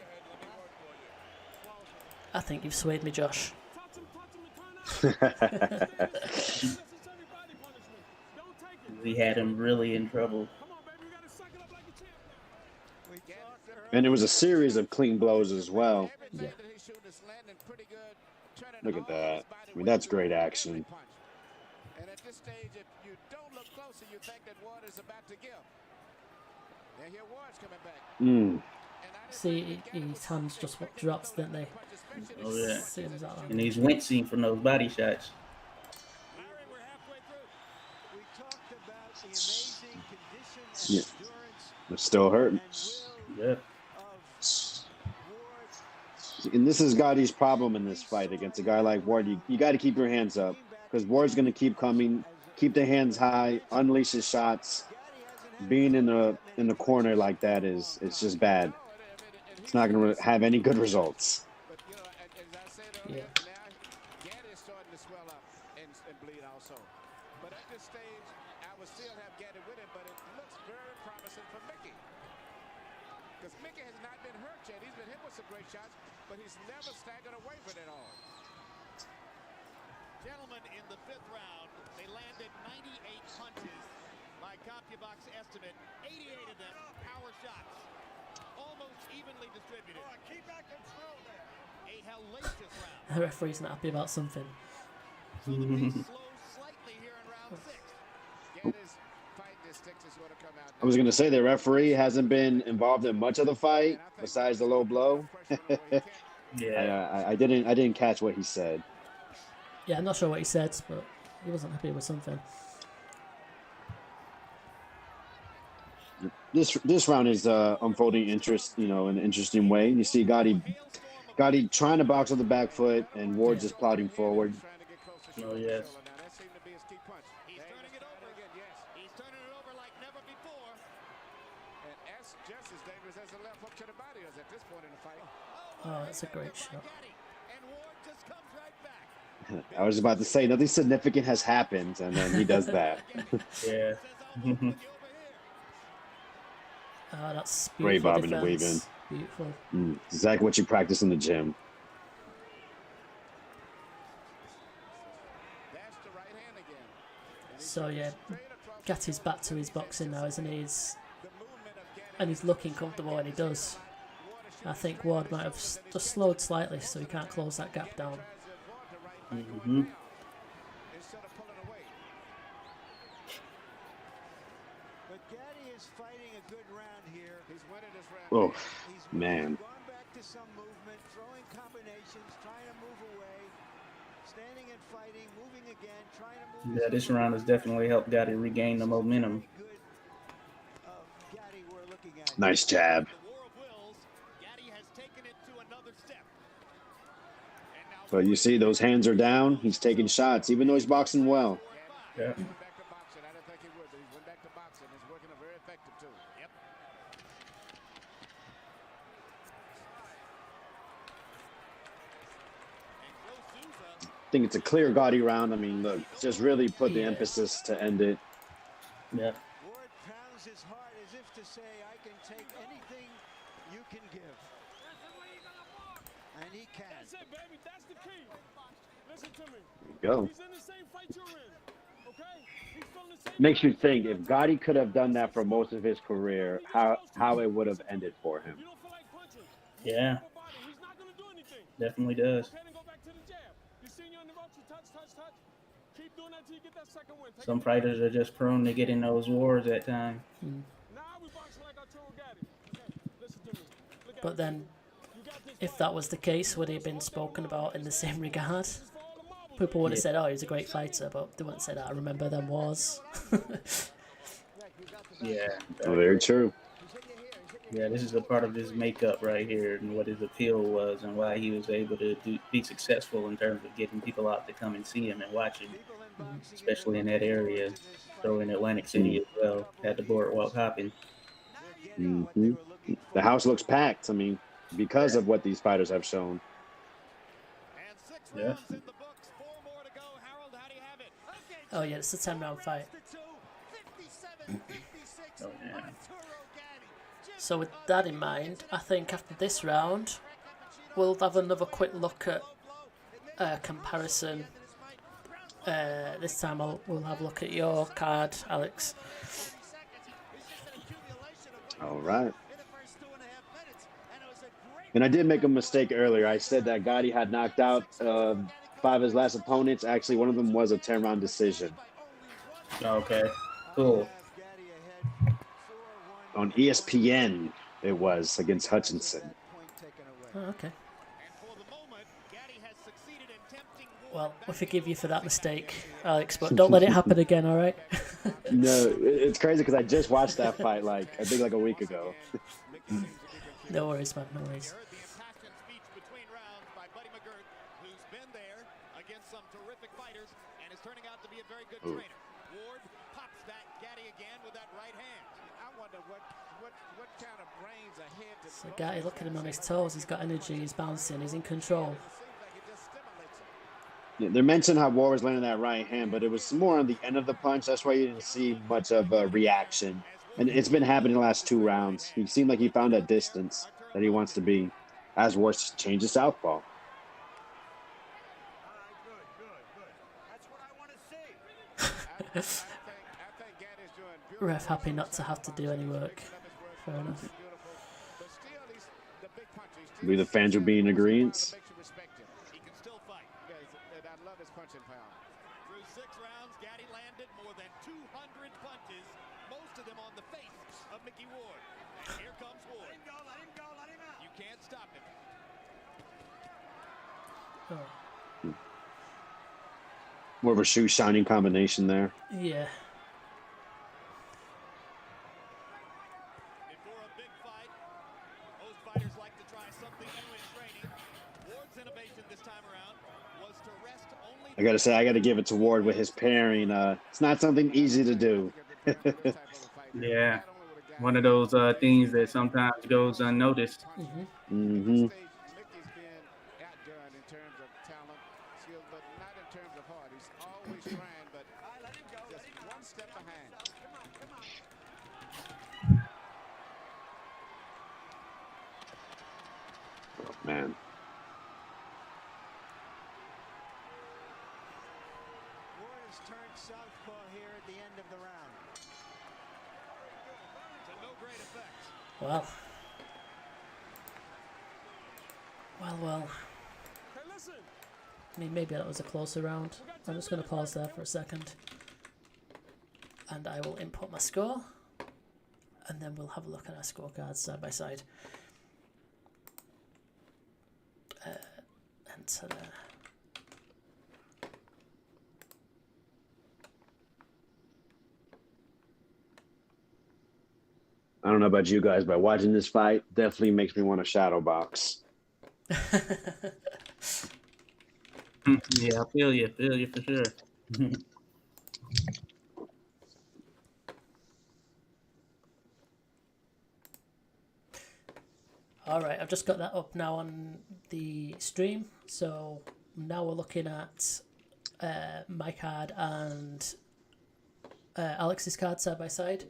I think you've swayed me, Josh. He had him really in trouble. And it was a series of clean blows as well. Yeah. Look at that. I mean, that's great action. And at this stage, if you don't look closer, you think that Ward is about to give. And here Ward's coming back. See, his hands just dropped, didn't they? Oh yeah. As soon as that landed. And he's wincing from those body shots. We talked about the amazing condition and Yeah. endurance It's still hurting. Yeah. of Ward. And this is Gotti's problem in this fight against a guy like Ward. You got to keep your hands up because Ward's going to keep coming. Keep the hands high, unleash his shots. Being in the corner like that is just bad. It's not going to have any good results. But, you know, as I said earlier, now Gatti is starting to swell up and bleed also. But at this stage, I would still have Gatti with him, but it looks very promising for Mickey. Because Mickey has not been hurt yet. He's been hit with some great shots, but he's never staggered away from it all. Gentlemen, in the 5th round, they landed 98 punches. By CompuBox estimate, 88 of them power shots. Almost evenly distributed. Keep that control there. A hellacious round. The referee's not happy about something. So the pace slows slightly here in round 6. Gatti's fighting his sticks is going to come out. I was going to say the referee hasn't been involved in much of the fight besides the low blow. Yeah. I didn't catch what he said. Yeah, I'm not sure what he said, but he wasn't happy with something. This round is unfolding in an interesting way. You see Gatti trying to box with the back foot and Ward just plodding forward. Oh yes. That seemed to be his key punch. He's turning it over. Again, yes. He's turning it over like never before. And that's just as dangerous as the left hook to the body is at this point in the fight. Oh, that's a great shot. And Ward just comes right back. I was about to say nothing significant has happened, and then he does that. Yeah. Oh, that's Great beautiful bobbing and defense. Beautiful. Exactly what you practice in the gym. That's the right hand again. So yeah, Gatti's back to his boxing now, isn't he? The movement of Gatti. And he's looking comfortable, and he does. I think Ward might have just slowed slightly, so he can't close that gap down. Mm-hmm. Instead of pulling away. But Gatti is fighting a good round here. He's winning this round. Oh, He's man. gone back to some movement, throwing combinations, trying to move away, standing and fighting, moving again, trying to move. Yeah, this round has definitely helped Gatti regain the momentum. Good Gatti we're looking at. Nice jab. The war of wills. Gatti has taken it to another step. And now But you see, those hands are down. He's taking shots, even though he's boxing well. Yeah. He went back to boxing. I didn't think he would, but he went back to boxing. It's working very effective too. Yep. And Joe Souza. I think it's a clear Gatti round. I mean, look, just really put the Yeah. emphasis to end it. Yeah. Ward pounds his heart as if to say, I can take anything you can give. And he can. That's it, baby. That's the key. Listen to me. Go. He's in the same fight you're in. Okay? He's feeling the same. Makes you think if Gatti could have done that for most of his career, how it would have ended for him. You don't feel like punching. Yeah. He's not going to do anything. Definitely does. Okay, then go back to the jab. You see you on the ropes, you touch. Keep doing that till you get that second win. Take Some it. fighters are just prone to get in those wars at times. Now we boxing like Arturo Gatti. Okay, listen to me. Look at But it. then, You got this if fight. that was the case, would he have been spoken about in the same regard? This is for all the marble People would have Yeah. said, "Oh, he's a great fighter," but they wouldn't say that. I remember them wars. Yeah. Oh, very true. Yeah, this is a part of his makeup right here, and what his appeal was, and why he was able to be successful in terms of getting people out to come and see him and watch him, People in boxing get especially in that enormous area. pride in this So fight. in Atlantic City Mm, as well, had the boardwalk hopping. They're getting what they hmm were looking The for. house looks packed. I mean, because of what these fighters have shown. And 6 Yeah. rounds in the books, 4 more to go. Harold, how do you have it? Okay, Oh yeah, it's a 10-round fight. 57, 56, Oh yeah. Arturo Gatti. Just So with that in mind, I think after this round, we'll have another quick look at comparison. This time we'll have a look at your card, Alex. All right. And I did make a mistake earlier. I said that Gotti had knocked out 5 of his last opponents. Actually, one of them was a 10-round decision Okay. Cool. on ESPN. It was against Hutchinson. Oh, okay. And for the moment, Gatti has succeeded in tempting Ward Well, we back forgive into you for that the mistake, area. Alex, but don't let it happen again, all right? No, it's crazy because I just watched that fight I think like a week ago. No worries, man. No You worries. heard the impassioned speech between rounds by Buddy McGirt, who's been there against some terrific fighters and is turning out to be a very good trainer. Ward pops that Gatti again with that right hand. I wonder what kind of brains ahead to So Gatti, look at him on his toes. He's got energy. He's bouncing. He's in control. It seems like it just stimulates him. Yeah, they mentioned how War was landing that right hand, but it was more on the end of the punch. That's why you didn't see much of a reaction. And it's been happening the last 2 rounds. He seemed like he found that distance that he wants to be as War changes southpaw. I think Gatti's doing beautiful. Ref happy not to have to do any work. Fair enough. Beautiful. But still, the big punches. We the fans will be in agreement. Makes you respect him. He can still fight. Yes, and I love his punching power. Through 6 rounds, Gatti landed more than 200 punches, most of them on the face of Mickey Ward. Here comes Ward. Let him go, let him go, let him out. You can't stop him. Oh, More of a shoe shining combination there. yeah. Before a big fight, most fighters like to try something new in training. Ward's innovation this time around was to rest only. I gotta say, I gotta give it to Ward with his pairing. It's not something easy to do. Yeah. One of those things that sometimes goes unnoticed. Mm-hmm. Mickey's been outdone in terms of talent, skill, but not in terms of heart. He's always trying, but just one step behind. Oh, man. Ward has turned southpaw here at the end of the round. To no great effect. Well. Well. Hey, listen. I mean, maybe that was a closer round. I'm just going to pause there for a second. And I will input my score. And then we'll have a look at our scorecards side by side. Enter there. I don't know about you guys, but watching this fight definitely makes me want to shadow box. Yeah, I feel you for sure. Alright, I've just got that up now on the stream. So now we're looking at my card and Alex's card side by side.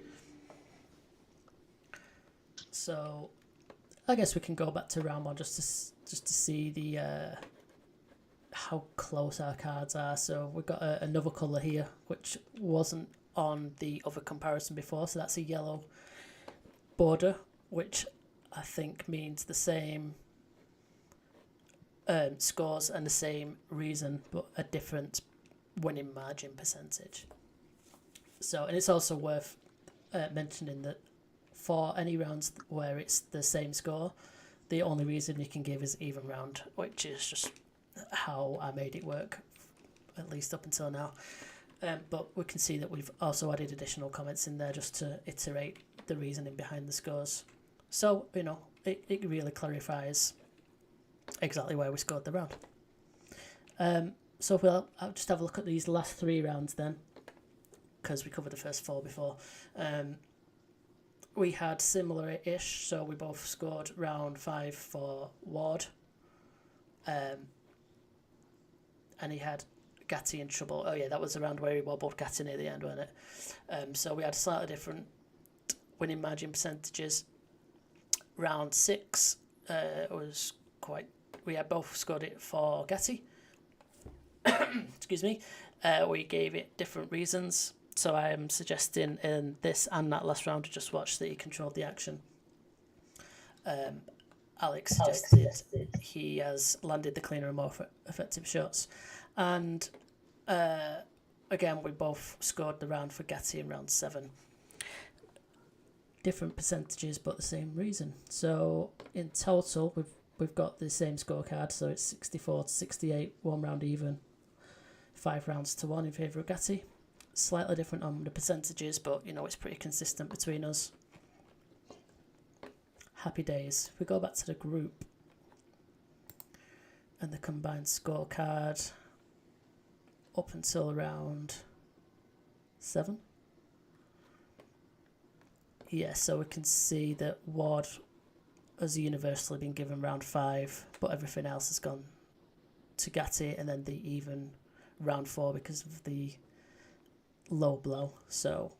So I guess we can go back to round one just to see the how close our cards are. So we've got another colour here which wasn't on the other comparison before. So that's a yellow border, which I think means the same scores and the same reason, but a different winning margin percentage. So, and it's also worth mentioning that for any rounds where it's the same score, the only reason you can give is even round, which is just how I made it work, at least up until now. But we can see that we've also added additional comments in there just to iterate the reasoning behind the scores. So, you know, it really clarifies exactly where we scored the round. So I'll just have a look at these last 3 rounds then, because we covered the first 4 before. We had similar-ish, so we both scored round 5 for Ward. And he had Gatti in trouble. Oh yeah, that was the round where he wobbled Gatti near the end, wasn't it? So we had slightly different winning margin percentages. Round 6 was quite... We had both scored it for Gatti. Excuse me. We gave it different reasons. So I am suggesting in this and that last round to just watch that he controlled the action. Alex suggested he has landed the cleaner and more effective shots. And again, we both scored the round for Gatti in round 7. Different percentages, but the same reason. So in total, we've got the same scorecard. So it's 64-68, 1 round even, 5 rounds to 1 in favour of Gatti. Slightly different on the percentages, but you know it's pretty consistent between us. Happy days. If we go back to the group and the combined scorecard up until round 7. Yeah, so we can see that Ward has universally been given round 5, but everything else has gone to Gatti, and then the even round 4 because of the low blow. So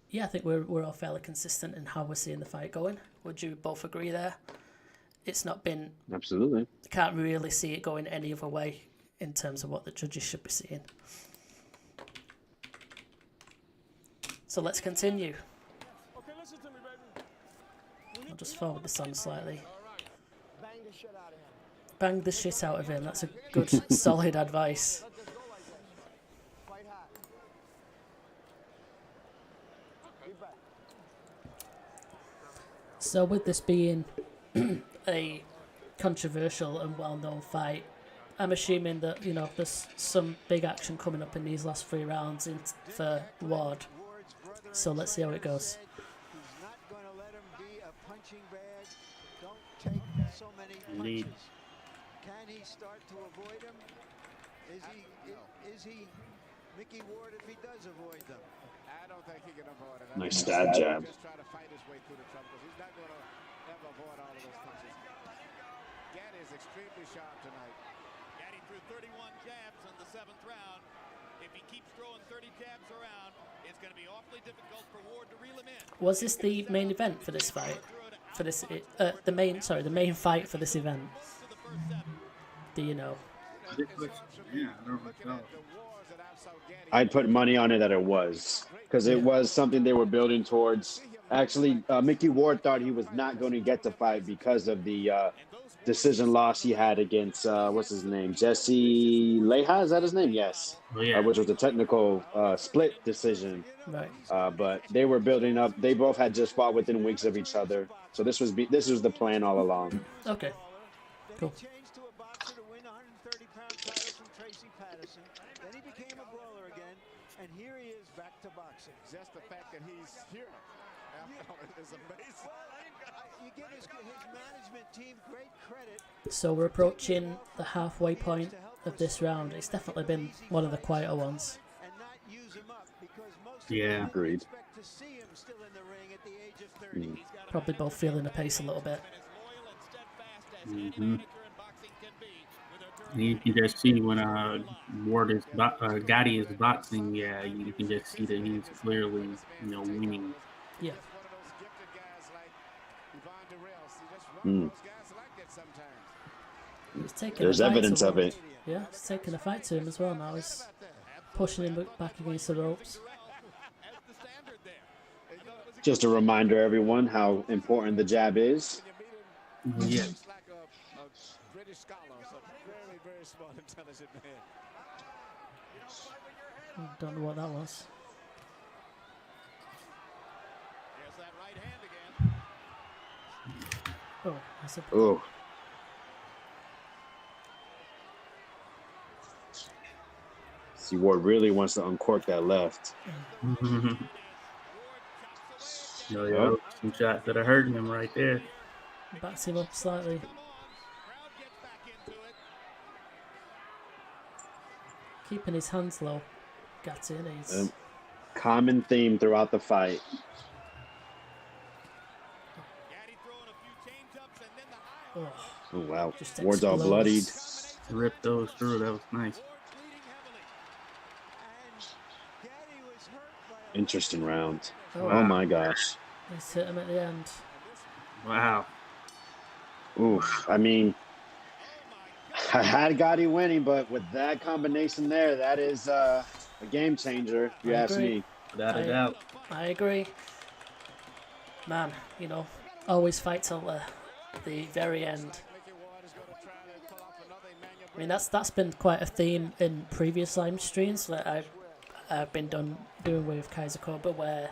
yeah, I think we're all fairly consistent in how we're seeing the fight going. Would you both agree there? It's not been... Absolutely. Can't really see it going any other way in terms of what the judges should be seeing. So let's continue. Okay, listen to me, baby. I'll just forward this on slightly. Bang the shit out of him. Bang the shit out of him. That's a good, solid advice. Let this go like that. Fight hard. Be back. So with this being a controversial and well-known fight, I'm assuming that, you know, there's some big action coming up in these last 3 rounds for Ward. So let's see how it goes. He's not going to let him be a punching bag. Don't take so many Indeed. punches. Can he start to avoid him? Is he Mickey Ward if he does avoid them? I don't think he can avoid it. Nice stab jab. Just try to fight his way through the trouble. He's not going to ever avoid all of those punches. Gatti is extremely sharp tonight. Gatti threw 31 jabs in the 7th round. If he keeps throwing 30 jabs around, it's going to be awfully difficult for Ward to reel him in. Was this the main event for this fight? For this, the main fight for this event. Do you know? Yeah, I don't know. I'd put money on it that it was, because it was something they were building towards. Actually, Mickey Ward thought he was not going to get the fight because of the decision loss he had against, what's his name? Jesse Leija, is that his name? Yes. Oh, yeah. Which was a technical split decision. Right. But they were building up. They both had just fought within weeks of each other. So this was the plan all along. Okay. Cool. Then he changed to a boxer to win a 130-pound title from Tracy Patterson. Then he became a brawler again, and here he is back to boxing. Just the fact that he's here is amazing. You give his management team great credit. So we're approaching the halfway point of this round. It's definitely been one of the quieter ones. And not use him up because most Yeah. people Agreed. expect to see him still in the ring at the age of 30. Probably both feeling the pace a little bit. Mm-hmm. You can just see when Gatti is boxing. Yeah, you can just see that he's clearly, winning. Yeah. He's taking There's a fight evidence to of him. it. Yeah, he's taking a fight to him as well now. He's pushing him back against the ropes. Just a reminder, everyone, how important the jab is. Yeah. Like a British scholar, so very, very smart, intelligent man. Don't know what that was. There's that right hand again. Oh, that's a... Oh. See, Ward really wants to uncork that left. No, yeah, some shots that are hurting him right there. Backs him up slightly. Keeping his hands low. Gatti, and he's Common theme throughout the fight. Oh wow! Just Ward's all bloodied. Ripped those through. That was nice. Interesting round. Oh, Oh my gosh. he's hit him at the end. Wow. Oof. I mean, I had Gatti winning, but with that combination there, that is a game changer, if you ask me. Without a doubt. I agree. Man, you know, always fight till the very end. I mean, that's been quite a theme in previous live streams that I've been doing with Kaiser Cobra, where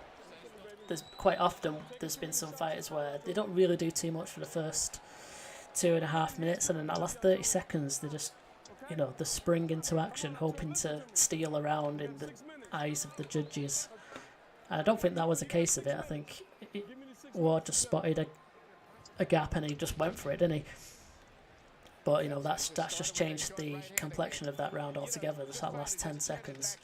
there's quite often there's been some fighters where they don't really do too much for the first 2.5 minutes, and in that last 30 seconds they just, you know, they spring into action, hoping to steal around in the eyes of the judges. And I don't think that was a case of it. I think Ward just spotted a gap and he just went for it, didn't he? But, you know, that's just changed the complexion of that round altogether, just that last 10 seconds.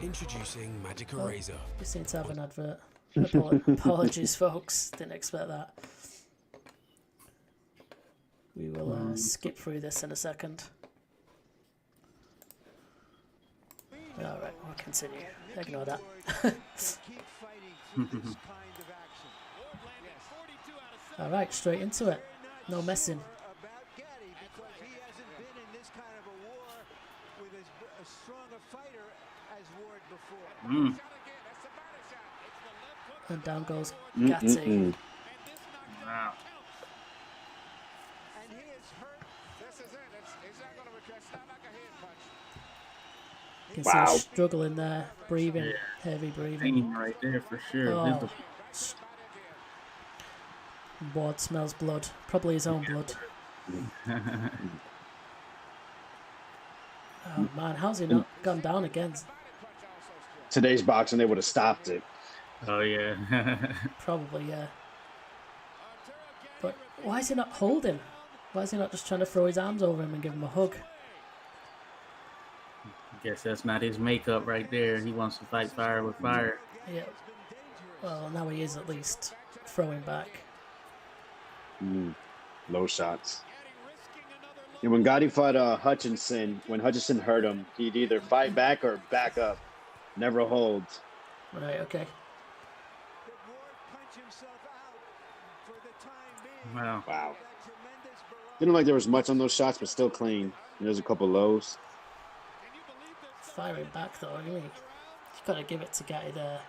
Introducing Magic Eraser. We seem to have an advert. Apologies, folks. Didn't expect that. We will skip through this in a second. Alright, we'll continue. Ignore that. Alright, straight into it. No messing. About Gatti, because he hasn't been in this kind of a war with as strong a fighter as Ward before. And down goes Gatti. Wow. And he is hurt. This is it. He's not going to request. It's not like a head punch. You can see him struggling there, breathing, heavy breathing. Pain right there for sure. Oh. Ward smells blood, probably his own blood. Oh man, how's he not gone down again? Today's boxing, they would have stopped it. Oh yeah. Probably, yeah. But why is he not holding? Why is he not just trying to throw his arms over him and give him a hug? Guess that's not his makeup right there. He wants to fight fire with fire. Yeah. Well, now he is at least throwing back. Low shots. And when Gatti fought Hutchinson, when Hutchinson hurt him, he'd either fight back or back up. Never hold. Right, okay. Wow. Wow. Didn't look like there was much on those shots, but still clean. There's a couple lows. Firing back though, I mean, you've got to give it to Gatti there.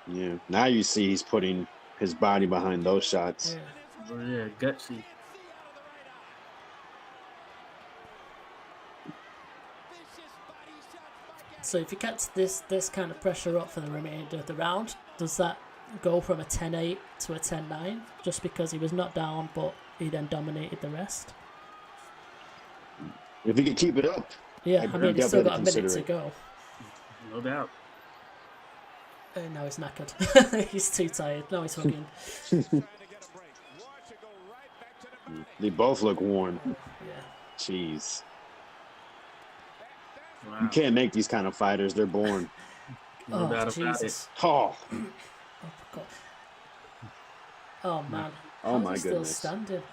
Yeah. Now you see he's putting his body behind those shots. Yeah. Oh yeah, gutsy. So if he gets this kind of pressure up for the remainder of the round, does that go from a 10-8 to a 10-9 just because he was not down but he then dominated the rest? If he could keep it up. Yeah, I mean, he's still got a minute to go. No doubt. And now he's knackered. He's too tired. Now he's hugging. They both look worn. Yeah. Jeez. Wow. You can't make these kind of fighters. They're born. No doubt about Jesus. Oh. Oh, God. Oh, man. Oh, How's my he still goodness. standing? it.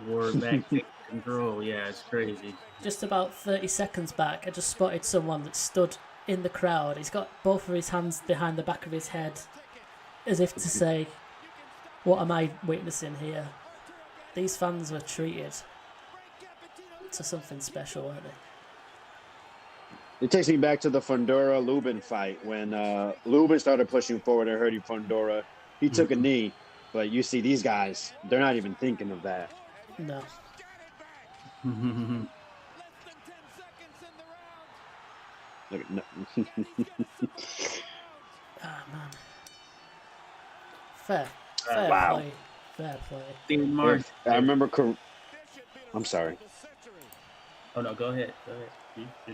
Ward back take control. Yeah, it's crazy. Just about 30 seconds back, I just spotted someone that stood in the crowd. He's got both of his hands behind the back of his head, as if to say, what am I witnessing here? These fans were treated to something special, weren't they? It takes me back to the Fundora-Lubin fight when Lubin started pushing forward and hurting Fundora. He took a knee, but you see these guys, they're not even thinking of that. No. Look, no. Ah, man. Fair Wow. play. Fair play. Mark. I remember. I'm sorry. Oh no, go ahead. Go ahead.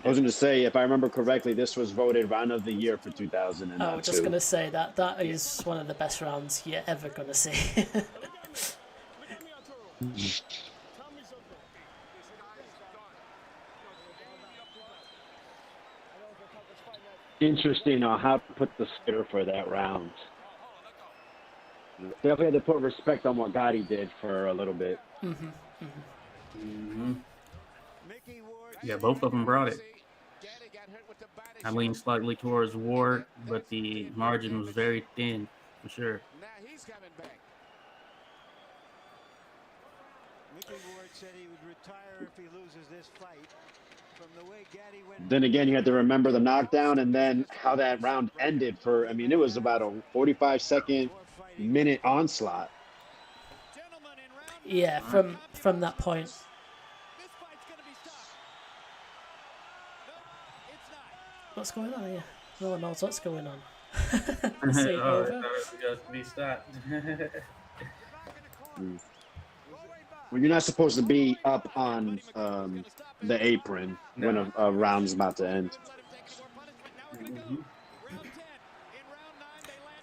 I was going to say, if I remember correctly, this was voted round of the year for 2002. I was just gonna say that is one of the best rounds you're ever gonna see. Interesting on how to put the spitter for that round. Definitely had to put respect on what Gatti did for a little bit. Yeah, both of them brought it. I lean slightly towards Ward, but the margin was very thin for sure. Now he's coming back. Mickey Ward said he would retire if he loses this fight. From the way Gatti went. Then again, you have to remember the knockdown and then how that round ended for, I mean, it was about a 45-second minute onslaught. Yeah, from that point. What's going on here? No one knows what's going on. See it over. Be stopped. Well, you're not supposed to be up on the apron when a round's about to end.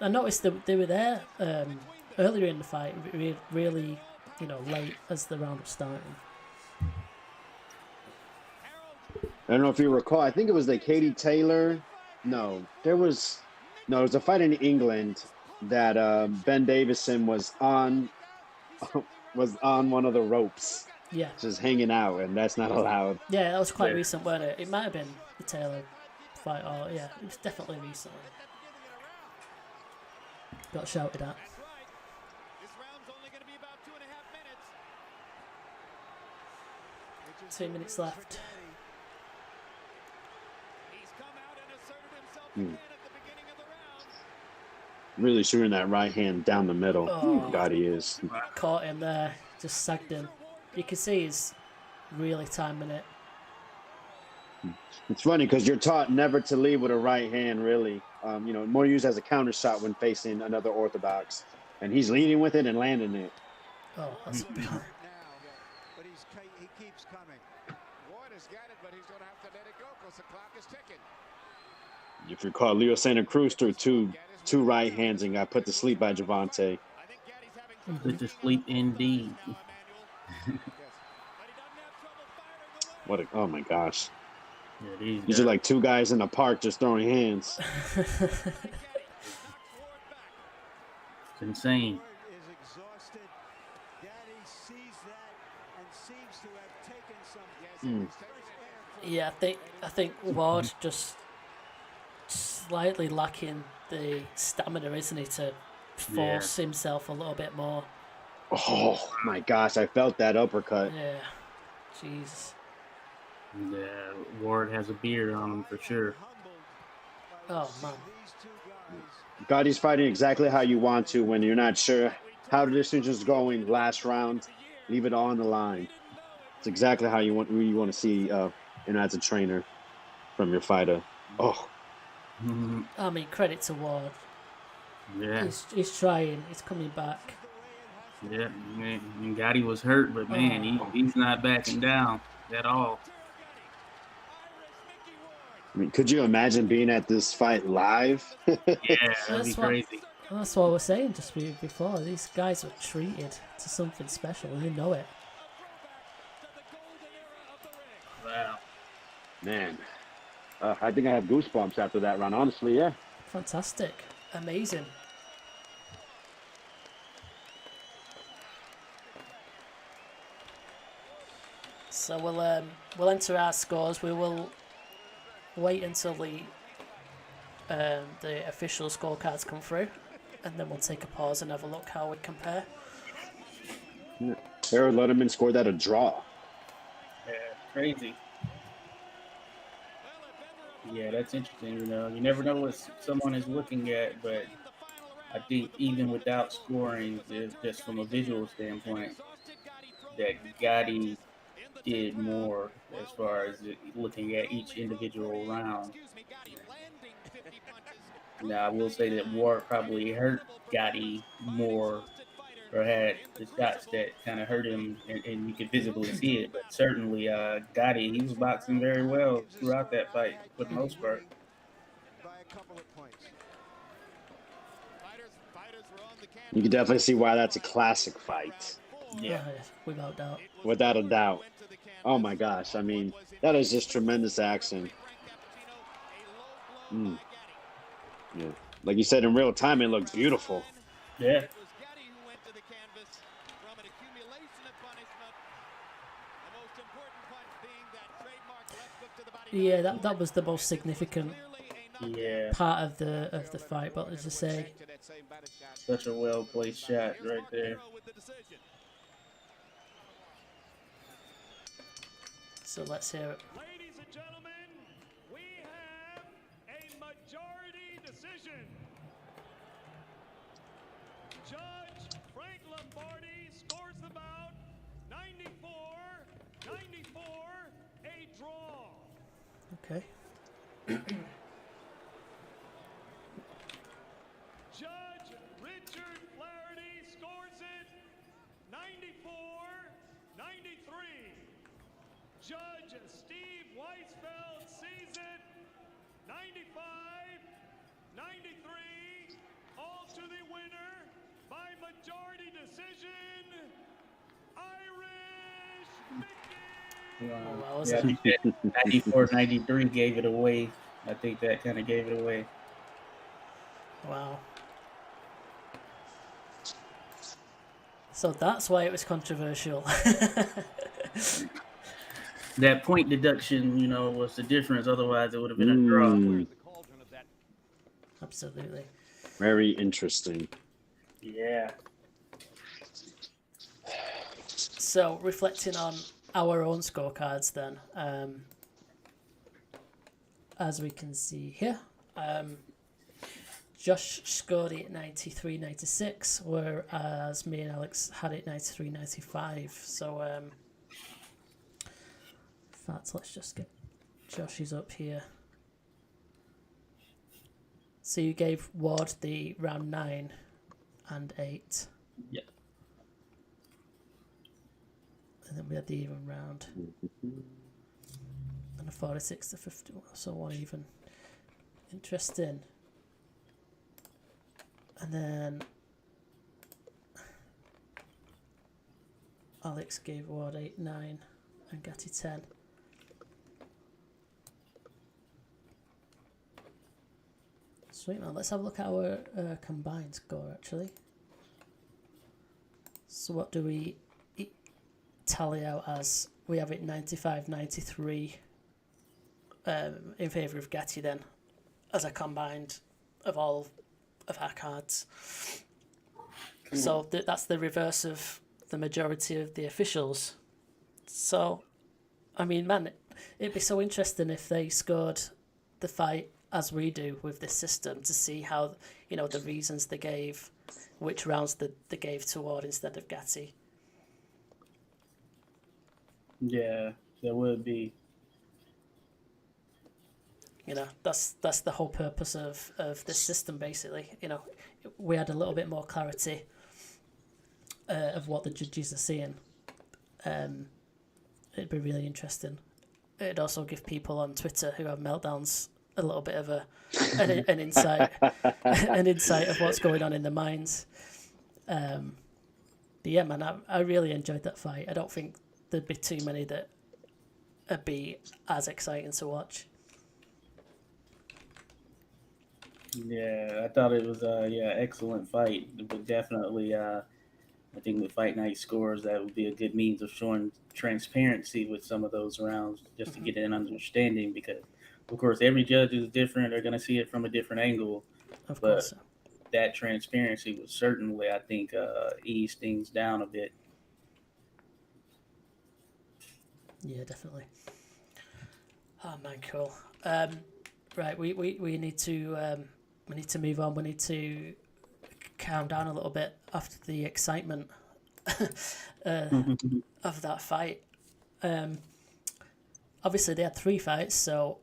I noticed that they were there earlier in the fight, really, late as the round was starting. I don't know if you recall. I think it was like Katie Taylor. No, it was a fight in England that Ben Davison was on one of the ropes. Yeah. Just hanging out, and that's not allowed. Yeah, that was quite recent, wasn't it? It might have been the Taylor fight, or yeah, it was definitely recent. Got shouted at. 2 minutes left. Really shooting that right hand down the middle. Oh. God, he is. Caught him there, just sagged him. You can see he's really timing it. It's funny because you're taught never to lead with a right hand, really. More used as a counter shot when facing another orthodox. And he's leading with it and landing it. Oh, that's But he keeps coming. Ward has got it, but he's going to have to let it go because the clock is ticking. If you recall, Leo Santa Cruz threw two right hands and got put to sleep by Javante. Put to sleep indeed. Oh my gosh. Yeah, these are like two guys in the park just throwing hands. It's insane. Yeah, I think Ward just slightly lacking the stamina, isn't he, to force himself a little bit more. Oh my gosh, I felt that uppercut. Yeah, jeez. Yeah, Ward has a beard on him for sure. Oh man. Gotti's fighting exactly how you want to when you're not sure how the decision's going last round. Leave it all on the line. It's exactly how you want to see as a trainer from your fighter. Oh. I mean, credit to Ward. Yeah. He's trying. He's coming back. Yeah, and Gatti was hurt, but man, he's not backing down at all. I mean, could you imagine being at this fight live? Yeah, that'd be crazy. That's what I was saying just before. These guys are treated to something special. You know it. Wow. Man, I think I have goosebumps after that round. Honestly, yeah. Fantastic. Amazing. So we'll enter our scores. We will wait until the official scorecards come through, and then we'll take a pause and have a look how we compare. Yeah. Harold Letterman scored that a draw. Yeah, crazy. Yeah, that's interesting. You never know what someone is looking at, but I think even without scoring, just from a visual standpoint, that Gatti did more as far as looking at each individual round. Now, I will say that Ward probably hurt Gatti more or had the shots that kind of hurt him, and you could visibly see it. But certainly, Gatti, he was boxing very well throughout that fight for the most part. By a couple of points. You can definitely see why that's a classic fight. Yeah, without doubt. Without a doubt. Oh my gosh. I mean, that is just tremendous action. Yeah. Like you said, in real time, it looked beautiful. Yeah. Yeah, that was the most significant Yeah. part of the fight. But as I say, Such a well placed shot right there. So let's hear it. Ladies and gentlemen, we have a majority decision. Judge Frank Lombardi scores the bout 94-94, a draw. Okay. Judge Richard Flaherty scores it 94-93. Judge Steve Weisfeld sees it 95-93. All to the winner by majority decision, Irish Mickey. Wow, Yeah, I think that 94-93 gave it away. I think that kind of gave it away. Wow. So that's why it was controversial. That point deduction, was the difference. Otherwise, it would have been a draw. Absolutely. Very interesting. Yeah. So reflecting on our own scorecards then, as we can see here, Josh scored it 93-96, whereas me and Alex had it 93-95. So in fact, let's just get Josh's up here. So you gave Ward the round 9 and 8. Yeah. And then we had the even round. And a 46-51, so one even. Interesting. And then Alex gave Ward 8, 9, and Gatti 10. Sweet man, let's have a look at our combined score actually. So what do we tally out as? We have it 95-93 in favour of Gatti then, as a combined of all of our cards. So that's the reverse of the majority of the officials. So, I mean, man, it'd be so interesting if they scored the fight as we do with this system to see how, the reasons they gave, which rounds they gave to Ward instead of Gatti. Yeah, there would be. That's the whole purpose of this system, basically. We had a little bit more clarity of what the judges are seeing. It'd be really interesting. It'd also give people on Twitter who have meltdowns a little bit of an insight, an insight of what's going on in their minds. But yeah, man, I really enjoyed that fight. I don't think there'd be too many that would be as exciting to watch. Yeah, I thought it was excellent fight. But definitely, I think with Fight Night scores, that would be a good means of showing transparency with some of those rounds, just to get an understanding. Because, of course, every judge is different. They're going to see it from a different angle. Of course. That transparency would certainly, I think, ease things down a bit. Yeah, definitely. Oh man, cool. Right, we need to move on. We need to calm down a little bit after the excitement of that fight. Obviously, they had 3 fights, so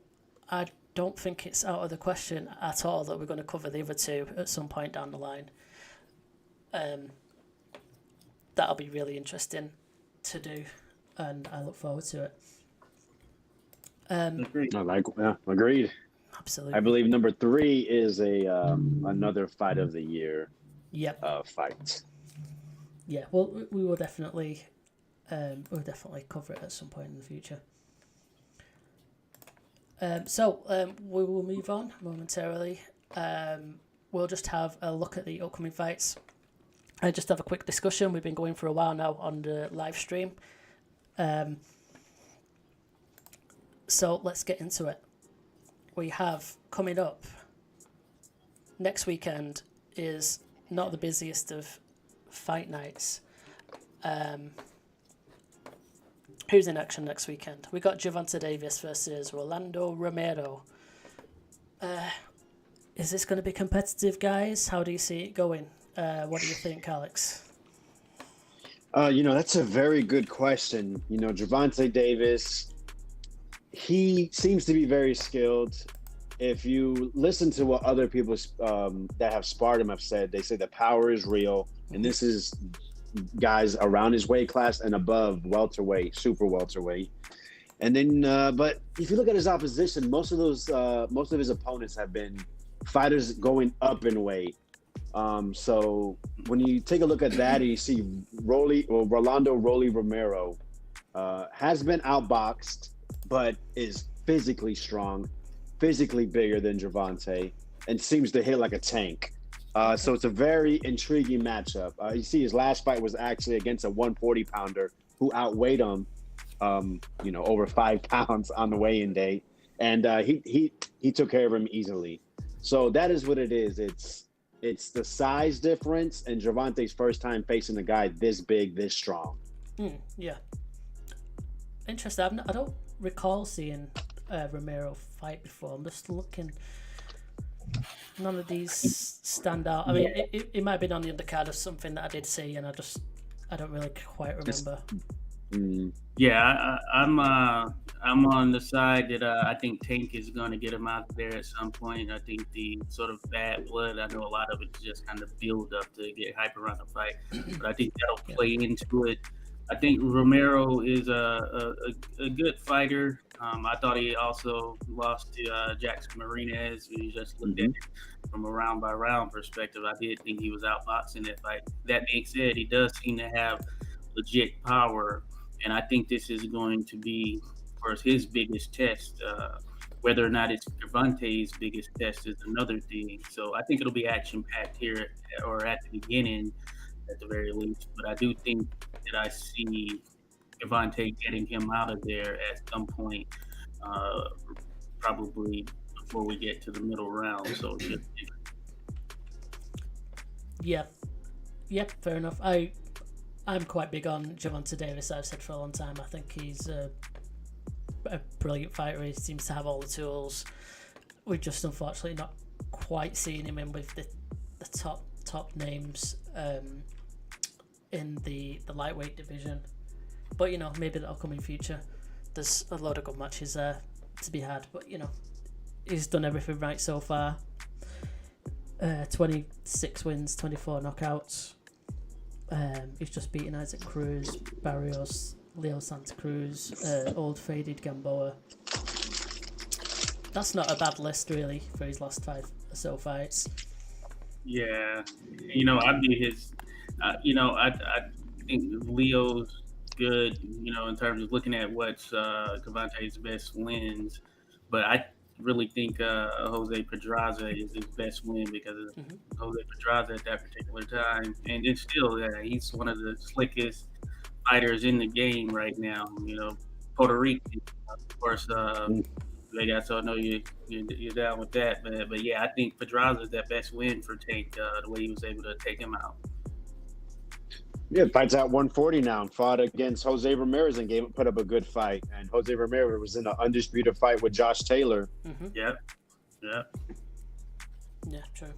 I don't think it's out of the question at all that we're going to cover the other 2 at some point down the line. that'll be really interesting to do, and I look forward to it. Agreed. Agreed. Absolutely. I believe number 3 is another fight of the year. Yep. Fight. Yeah. Well, we will definitely cover it at some point in the future. So we will move on momentarily. We'll just have a look at the upcoming fights. I just have a quick discussion. We've been going for a while now on the live stream. So let's get into it. We have coming up next weekend is not the busiest of fight nights. Who's in action next weekend? We got Gervonta Davis versus Rolando Romero. Is this going to be competitive, guys? How do you see it going? What do you think, Alex? That's a very good question. Gervonta Davis, he seems to be very skilled. If you listen to what other people that have sparred him have said, they say the power is real, and this is guys around his weight class and above welterweight, super welterweight. And then, but if you look at his opposition, most of his opponents have been fighters going up in weight. So when you take a look at that, you see Rolando Rolly Romero has been outboxed, but is physically strong, physically bigger than Gervonta, and seems to hit like a tank. So it's a very intriguing matchup. You see his last fight was actually against a 140-pounder who outweighed him, over 5 pounds on the weigh-in day. And he took care of him easily. So that is what it is. It's the size difference and Gervonta's first time facing a guy this big, this strong. Yeah. Interesting. I don't recall seeing Romero fight before. I'm just looking. None of these stand out. I mean, it might have been on the undercard of something that I did see, and I don't really quite remember. Yeah, I'm on the side that I think Tank is going to get him out there at some point. I think the sort of bad blood, I know a lot of it just kind of build up to get hype around the fight, but I think that'll play into it. I think Romero is a good fighter. I thought he also lost to Jackson Marinez. You just looked at it from a round by round perspective. I did think he was outboxing that fight. That being said, he does seem to have legit power, and I think this is going to be, of course, his biggest test. Whether or not it's Gervonta's biggest test is another thing. So I think it'll be action-packed here, or at the beginning, at the very least. But I do think that I see Gervonta getting him out of there at some point, probably before we get to the middle round. So yeah, fair enough. I'm quite big on Gervonta Davis. I've said for a long time. I think he's a brilliant fighter. He seems to have all the tools. We've just unfortunately not quite seen him in with the top names in the lightweight division. But maybe that'll come in future. There's a lot of good matches there to be had. But he's done everything right so far. 26 wins, 24 knockouts. He's just beaten Isaac Cruz, Barrios, Leo Santa Cruz, old faded Gamboa. That's not a bad list really for his last 5 or so fights. Yeah, I'd be his. I think Leo's good. In terms of looking at what's Gervonta's best wins, but I really think Jose Pedraza is his best win because of Jose Pedraza at that particular time, and it's still he's one of the slickest fighters in the game right now. Puerto Rican, of course. Vegas, so I know you're down with that, but yeah, I think Pedraza is that best win for Tank. The way he was able to take him out. Yeah, fights at 140 now. Fought against Jose Ramirez and put up a good fight. And Jose Ramirez was in an undisputed fight with Josh Taylor. Yep. Yeah, true.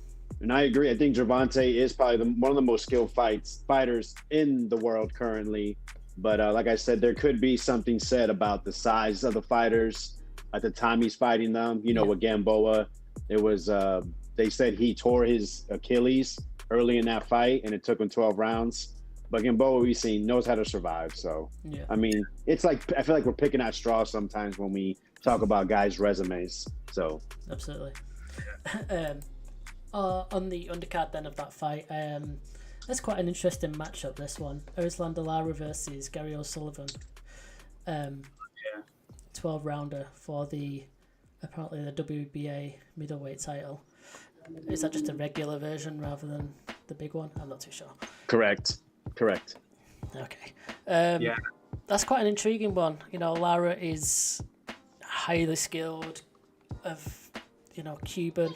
And I agree. I think Gervonta is probably one of the most skilled fighters in the world currently. But like I said, there could be something said about the size of the fighters at the time he's fighting them. With Gamboa, it was they said he tore his Achilles early in that fight, and it took him 12 rounds. But Gamboa, we've seen, knows how to survive. So, Yeah. I mean, it's like I feel like we're picking at straws sometimes when we talk about guys' resumes. So, Absolutely. On the undercard then of that fight, that's quite an interesting matchup. This one, Erislan Lara versus Gary O'Sullivan. 12 rounder for apparently the WBA middleweight title. Is that just a regular version rather than the big one? I'm not too sure. correct. Okay. That's quite an intriguing one. You know, Lara is highly skilled, Cuban.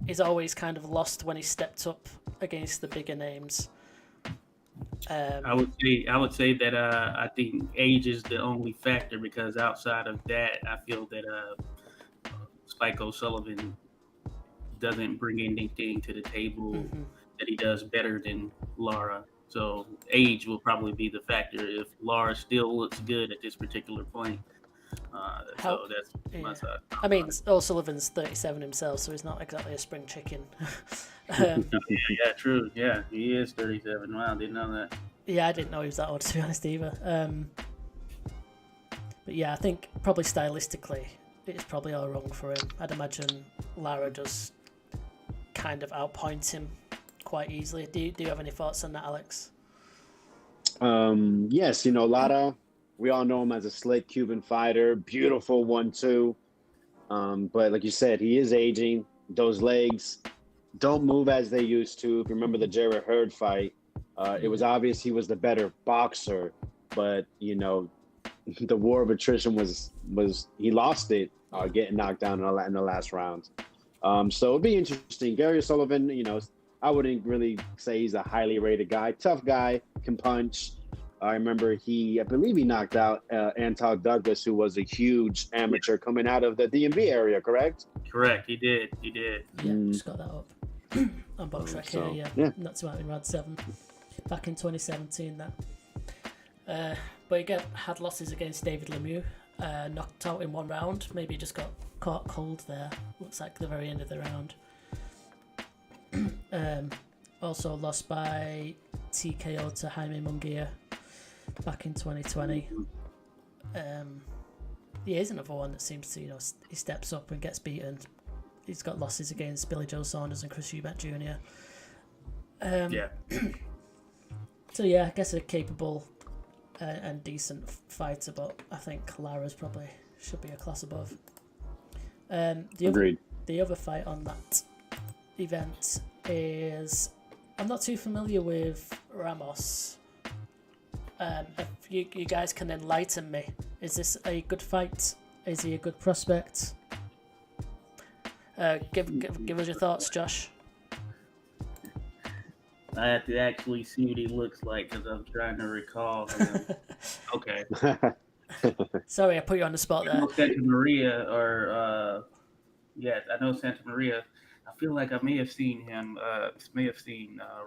He's always kind of lost when he stepped up against the bigger names. I would say that I think age is the only factor, because outside of that, I feel that Spike O'Sullivan doesn't bring anything to the table that he does better than Lara. So age will probably be the factor if Lara still looks good at this particular point. So that's my side. I mean, O'Sullivan's 37 himself, so he's not exactly a spring chicken. Yeah, true. Yeah, he is 37. Wow, didn't know that. Yeah, I didn't know he was that old, to be honest, either. But yeah, I think probably stylistically, it's probably all wrong for him. I'd imagine Lara does kind of outpoint him quite easily. Do you have any thoughts on that, Alex? Yes, Lara, we all know him as a slick Cuban fighter, beautiful 1-2. But like you said, he is aging. Those legs don't move as they used to. If you remember the Jared Hurd fight, it was obvious he was the better boxer, but the war of attrition was he lost it, getting knocked down in the last round. So it'd be interesting. Gary Sullivan, I wouldn't really say he's a highly rated guy. Tough guy, can punch. I remember I believe he knocked out Anton Douglas, who was a huge amateur coming out of the DMV area, correct? Correct, he did. Yeah, just got that up on BoxRec here. Yeah, not too out in round 7 back in 2017. That, but he had losses against David Lemieux, knocked out in 1 round. Maybe he just got caught cold there. Looks like the very end of the round. Also lost by TKO to Jaime Munguia back in 2020. He's another one that seems to, he steps up and gets beaten. He's got losses against Billy Joe Saunders and Chris Eubank Jr. So yeah, I guess a capable and decent fighter, but I think Lara's probably should be a class above. Agreed. The other fight on that event is, I'm not too familiar with Ramos. If you guys can enlighten me, is this a good fight? Is he a good prospect? Give us your thoughts, Josh. I have to actually see what he looks like because I'm trying to recall him. Okay. Sorry, I put you on the spot there. Santa Maria, or yes, I know Santa Maria. I feel like I may have seen him.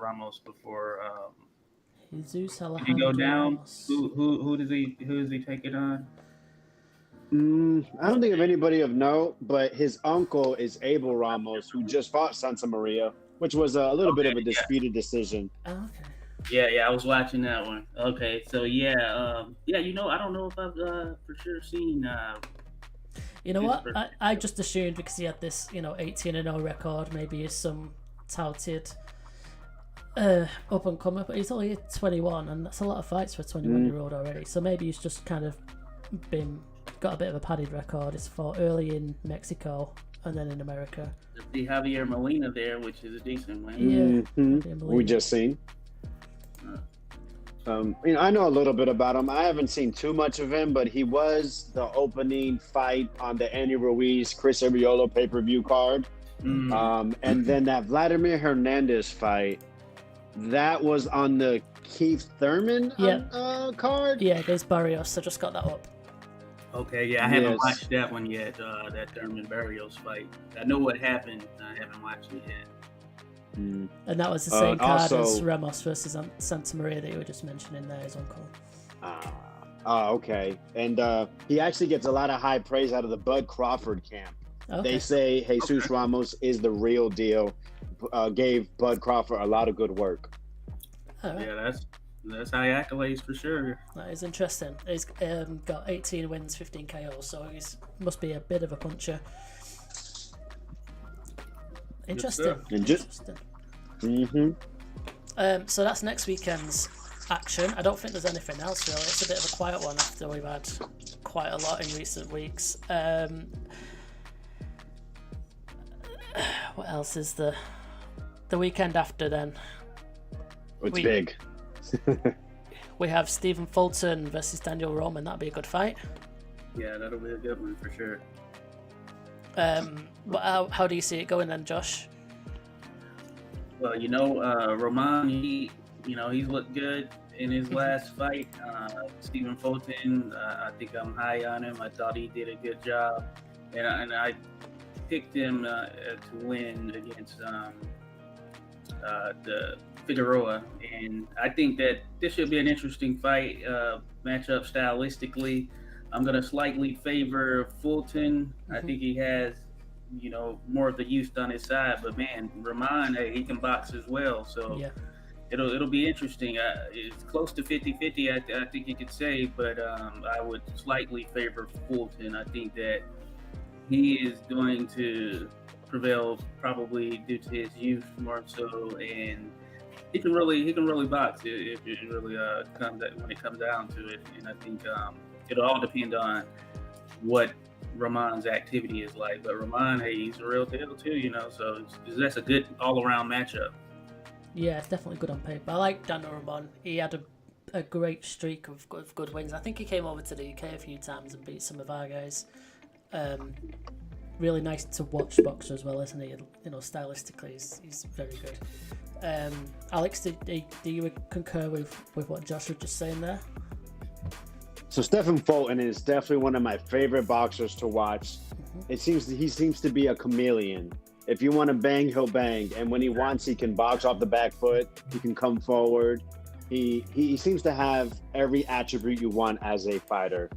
Ramos before. Jesus Alejandro. Did he go down? Who is he taking on? I don't think of anybody of note, but his uncle is Abel Ramos, who just fought Santa Maria, which was a little bit of a disputed decision. Oh, okay. Yeah, I was watching that one. Okay, so I don't know if I've for sure seen. You know what? I just assumed because he had this, 18-0 record, maybe he's some touted up and comer, but he's only 21, and that's a lot of fights for a 21-year-old already. So maybe he's just kind of got a bit of a padded record. It's fought early in Mexico and then in America. The Javier Molina there, which is a decent win. Yeah, we just seen. I know a little bit about him. I haven't seen too much of him, but he was the opening fight on the Andy Ruiz Chris Ariolo pay-per-view card. And then that Vladimir Hernandez fight, that was on the Keith Thurman card. Yeah, against Barrios. I just got that up. Okay, yeah, I haven't watched that one yet. That Thurman Barrios fight. I know what happened. I haven't watched it yet. And that was the same card as Ramos versus Santa Maria that you were just mentioning there, his uncle. Okay. And he actually gets a lot of high praise out of the Bud Crawford camp. Okay. They say Jesus Ramos is the real deal. Gave Bud Crawford a lot of good work. All right. Yeah, that's high accolades for sure. That is interesting. He's got 18 wins, 15 KOs, so he must be a bit of a puncher. Interesting. Interesting. So that's next weekend's action. I don't think there's anything else really. It's a bit of a quiet one after we've had quite a lot in recent weeks. What else is the weekend after then? It's big. We have Stephen Fulton versus Daniel Roman. That'd be a good fight. Yeah, that'll be a good one for sure. But how do you see it going then, Josh? Well, Roman, he's looked good in his last fight. Stephen Fulton, I think I'm high on him. I thought he did a good job, and I picked him to win against the Figueroa, and I think that this should be an interesting fight, matchup stylistically. I'm going to slightly favor Fulton. I think he has, more of the youth on his side, but man, Roman, he can box as well. So yeah. It'll be interesting. It's close to 50-50, I think you could say, but I would slightly favor Fulton. I think that he is going to prevail probably due to his youth more so, and he can really box if it really when it comes down to it. And I think it'll all depend on what Roman's activity is like. But Roman, he's a real deal too, so that's a good all-around matchup. Yeah, it's definitely good on paper. I like Daniel Roman. He had a great streak of good wins. I think he came over to the UK a few times and beat some of our guys. Really nice to watch boxer as well, isn't he? Stylistically, he's very good. Alex, do you concur with what Josh was just saying there? So Stephen Fulton is definitely one of my favorite boxers to watch. He seems to be a chameleon. If you want to bang, he'll bang, and when he wants, he can box off the back foot. He can come forward. He seems to have every attribute you want as a fighter.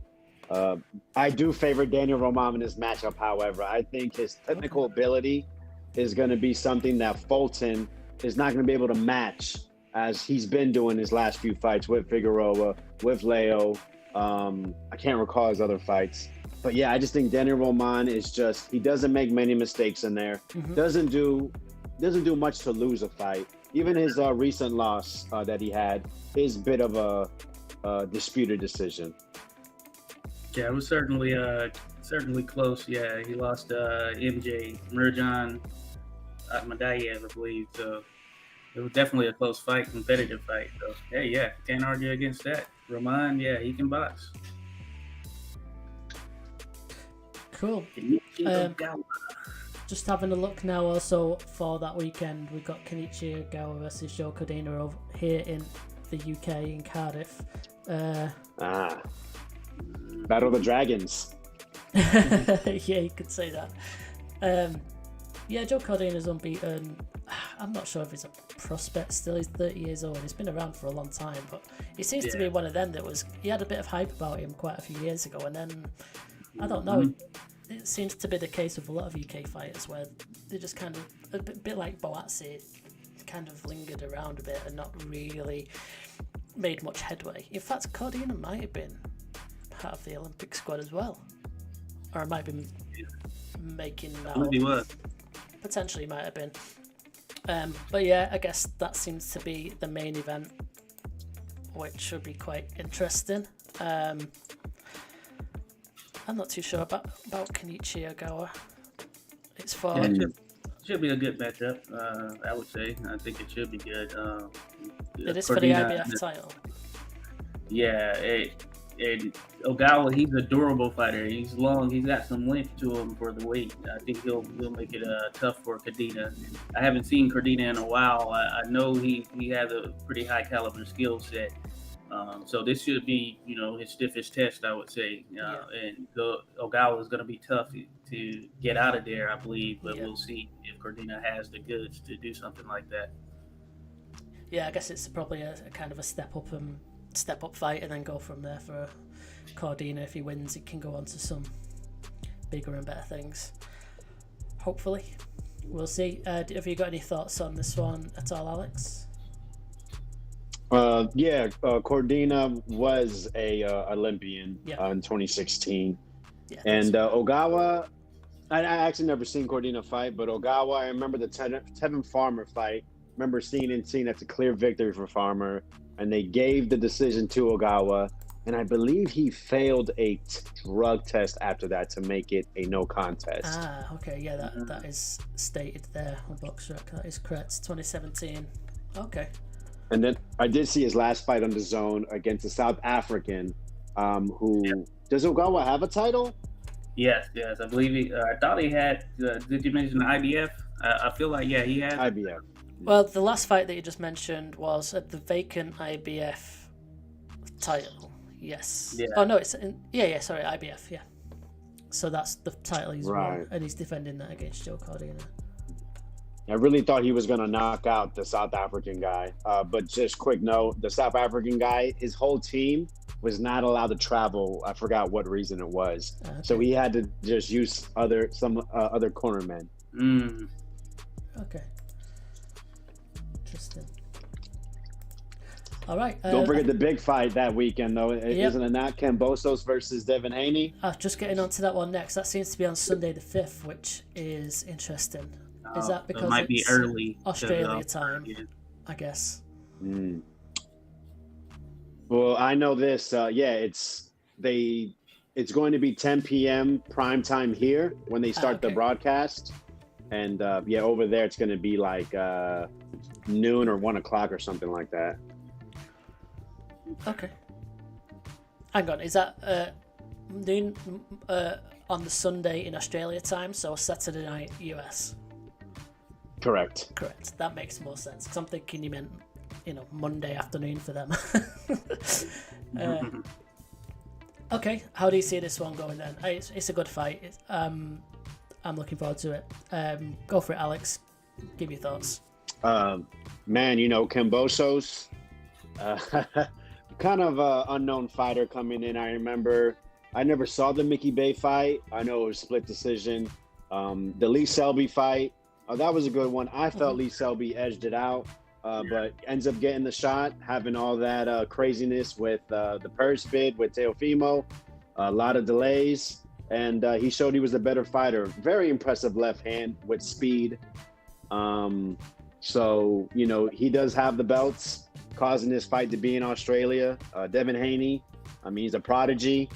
I do favor Daniel Roman in this matchup, however. I think his technical ability is going to be something that Fulton is not going to be able to match, as he's been doing his last few fights with Figueroa, with Leo. I can't recall his other fights. But yeah, I just think Daniel Roman he doesn't make many mistakes in there. Doesn't do much to lose a fight. Even his recent loss that he had is a bit of a disputed decision. Yeah, it was certainly close. Yeah, he lost MJ Mirjan Akhmadayev, I believe. So it was definitely a close fight, competitive fight. So hey, yeah, can't argue against that. Roman, yeah, he can box. Cool. Just having a look now also for that weekend, we've got Kenichi Ogawa versus Joe Cordina over here in the UK in Cardiff. Battle of the Dragons. Yeah, you could say that. Joe Cordina's unbeaten. I'm not sure if he's a prospect still. He's 30 years old. He's been around for a long time, but he seems to be one of them he had a bit of hype about him quite a few years ago, and then I don't know. It seems to be the case with a lot of UK fighters where they just kind of a bit like bout, kind of lingered around a bit and not really made much headway. In fact, Cordina might have been part of the Olympic squad as well, or it might be making now. He was. Potentially might have been. But yeah, I guess that seems to be the main event, which should be quite interesting. I'm not too sure about Kenichi Ogawa. It's for... It should be a good matchup, I would say. I think it should be good. It is for the IBF title. Yeah, and Ogawa, he's a durable fighter. He's long. He's got some length to him for the weight. I think he'll make it tough for Cordina. I haven't seen Cordina in a while. I know he has a pretty high caliber skill set. So this should be, his stiffest test, I would say. And Ogawa is going to be tough to get out of there, I believe. But we'll see if Cordina has the goods to do something like that. Yeah, I guess it's probably a kind of a step up fight, and then go from there for Cordina. If he wins, he can go on to some bigger and better things. Hopefully, we'll see. Have you got any thoughts on this one at all, Alex? Cordina was a Olympian in 2016, and Ogawa. I actually never seen Cordina fight, but Ogawa. I remember the Tevin Farmer fight. Remember seeing that's a clear victory for Farmer, and they gave the decision to Ogawa. And I believe he failed a drug test after that to make it a no contest. Ah, okay, yeah, that is stated there on BoxRec. That is correct. 2017. Okay. And then I did see his last fight on the Zone against a South African, who does Ogawa have a title? Yes, I believe I thought he had. Did you mention the IBF? I feel like he had IBF. Well, the last fight that you just mentioned was at the vacant IBF title. Yes. Yeah. Oh no, it's sorry, IBF. Yeah. So that's the title he's won, and he's defending that against Joe Cordina. I really thought he was going to knock out the South African guy. But just quick note, the South African guy, his whole team was not allowed to travel. I forgot what reason it was. Okay. So he had to just use some other cornermen. Okay. Interesting. All right. Don't forget the big fight that weekend, though. Isn't it not Kambosos versus Devin Haney? Just getting on to that one next. That seems to be on Sunday the 5th, which is interesting. Is that because it might be early Australia time? I guess. Well, I know this. It's going to be 10 p.m. prime time here when they start the broadcast, and over there it's going to be like noon or 1 o'clock or something like that. Okay. Hang on, is that noon on the Sunday in Australia time, so Saturday night US? Correct. That makes more sense, because I'm thinking you meant, Monday afternoon for them. Okay, how do you see this one going then? It's a good fight. I'm looking forward to it. Go for it, Alex. Give your thoughts. Man, Kambosos, kind of an unknown fighter coming in. I remember I never saw the Mickey Bay fight. I know it was split decision. The Lee Selby fight, that was a good one. I felt Lee Selby edged it out, but ends up getting the shot, having all that craziness with the purse bid with Teofimo, a lot of delays, and he showed he was a better fighter. Very impressive left hand with speed. So, he does have the belts, causing this fight to be in Australia. Devin Haney, he's a prodigy.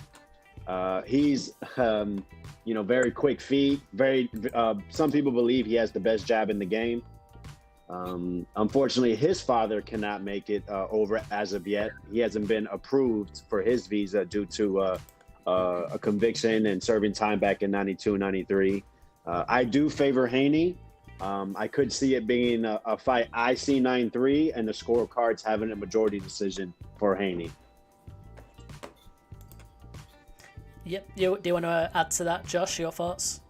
He's, very quick feet. Some people believe he has the best jab in the game. Unfortunately, his father cannot make it over as of yet. He hasn't been approved for his visa due to a conviction and serving time back in 92, 93. I do favor Haney. I could see it being a fight IC 9-3 and the scorecards having a majority decision for Haney. Yep. Do you want to add to that, Josh? Your thoughts?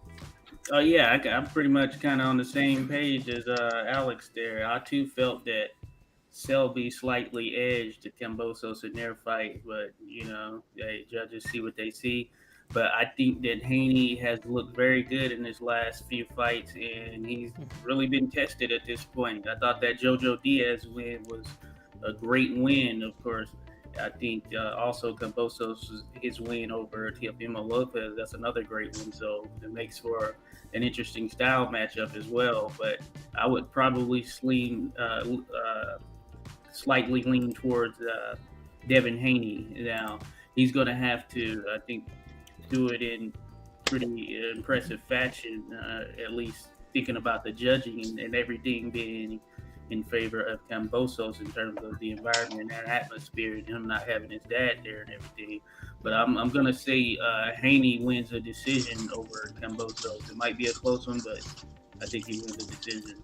I'm pretty much kind of on the same page as Alex there. I too felt that Selby slightly edged to Kambosos in their fight, but judges see what they see. But I think that Haney has looked very good in his last few fights, and he's really been tested at this point. I thought that Jojo Diaz win was a great win, of course. I think also Kambosos, his win over Teofimo Lopez, that's another great one. So it makes for an interesting style matchup as well. But I would probably slightly lean towards Devin Haney. Now, he's going to have to, I think, do it in pretty impressive fashion, at least thinking about the judging and everything being in favor of Kambosos in terms of the environment and atmosphere and him not having his dad there and everything. But I'm going to say Haney wins a decision over Kambosos. It might be a close one, but I think he wins a decision.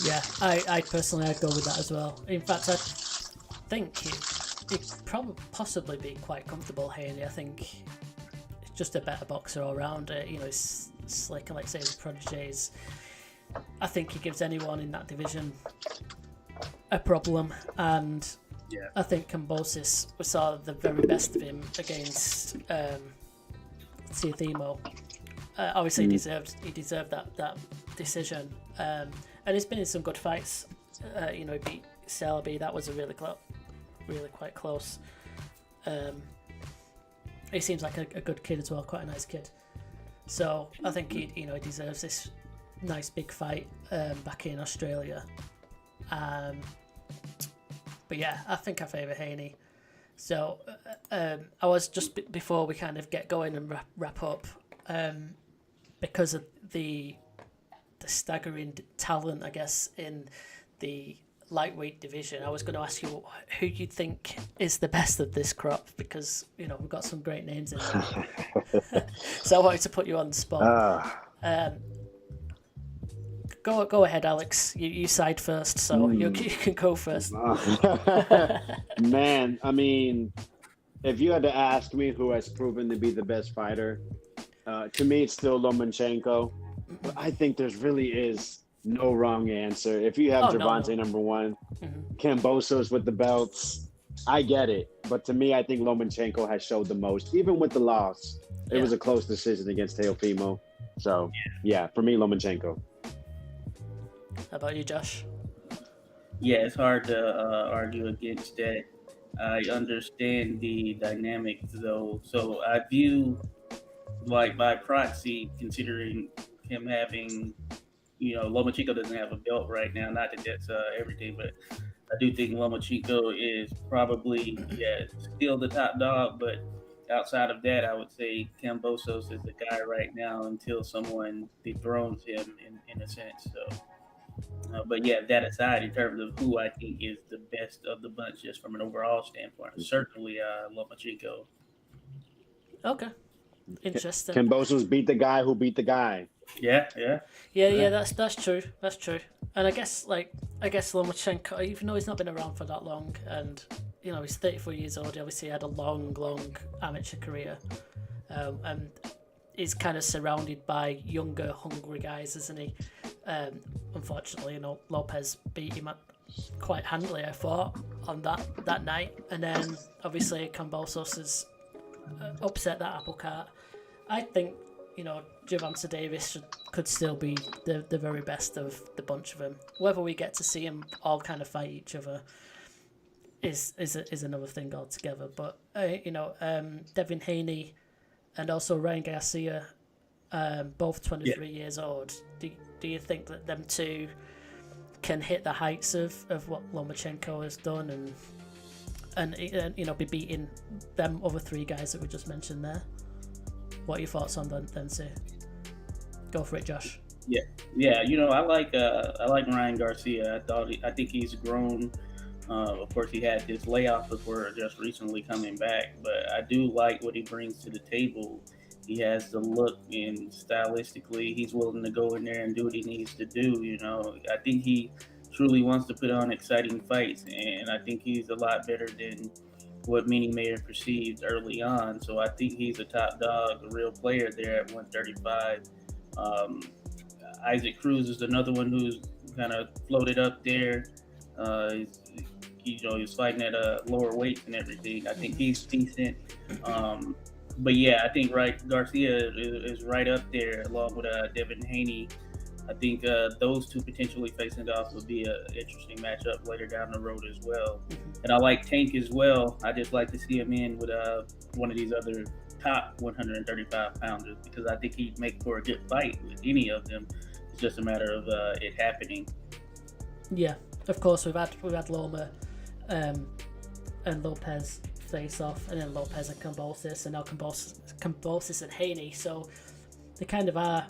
Yeah, I personally, I'd go with that as well. In fact, I think he'd probably possibly be quite comfortable, Haney. I think he's just a better boxer all round. He's slick, like say, his prodigies. I think he gives anyone in that division a problem, and I think Kambosos, we saw the very best of him against Teofimo. Obviously, he deserved that decision, and he's been in some good fights. He beat Selby, that was a really quite close. He seems like a good kid as well, quite a nice kid. So I think he deserves this nice big fight back in Australia. But yeah, I think I favour Haney. So I was just before we kind of get going and wrap up, because of the staggering talent, I guess, in the lightweight division, I was going to ask you who you think is the best of this crop, because we've got some great names in there. So I wanted to put you on the spot. Go ahead, Alex. You side first, so you can go first. Man, I mean, if you had to ask me who has proven to be the best fighter, to me it's still Lomachenko. But I think there really is no wrong answer. If you have Gervonta number one, Kambosos with the belts, I get it. But to me, I think Lomachenko has showed the most. Even with the loss, it was a close decision against Teofimo. So, yeah, for me, Lomachenko. How about you, Josh? Yeah, it's hard to argue against that. I understand the dynamics, though. So I view, like, by proxy, considering him having, Lomachenko doesn't have a belt right now. Not that that's everything, but I do think Lomachenko is probably, still the top dog. But outside of that, I would say Kambosos is the guy right now until someone dethrones him, in a sense. So. But yeah, that aside, in terms of who I think is the best of the bunch, just from an overall standpoint, certainly Lomachenko. Okay, interesting. Kambosos beat the guy who beat the guy. Yeah. That's true. That's true. And I guess Lomachenko, even though he's not been around for that long, and he's 34 years old, he obviously had a long amateur career, and he's kind of surrounded by younger, hungry guys, isn't he? Unfortunately, Lopez beat him quite handily, I thought, on that night. And then, obviously, Kambosos has upset that apple cart. I think, Gervonta Davis could still be the very best of the bunch of them. Whether we get to see them all kind of fight each other is another thing altogether. But, Devin Haney and also Ryan Garcia, both 23 years old. Do you think that them two can hit the heights of what Lomachenko has done and be beating them other three guys that we just mentioned there? What are your thoughts on them, Sue? Go for it, Josh. Yeah. I like Ryan Garcia. I think he's grown. Of course, he had this layoff before just recently coming back, but I do like what he brings to the table. He has the look, and stylistically, he's willing to go in there and do what he needs to do. I think he truly wants to put on exciting fights, and I think he's a lot better than what many may have perceived early on. So I think he's a top dog, a real player there at 135. Isaac Cruz is another one who's kind of floated up there. He's fighting at a lower weight and everything. I think he's decent. But yeah, I think Garcia is right up there along with Devin Haney. I think those two potentially facing off would be an interesting matchup later down the road as well. And I like Tank as well. I just like to see him in with one of these other top 135 pounders, because I think he'd make for a good fight with any of them. It's just a matter of it happening. Yeah, of course we've had Loma and Lopez face off, and then Lopez and Kambosos, and now Kambosos and Haney. So they kind of are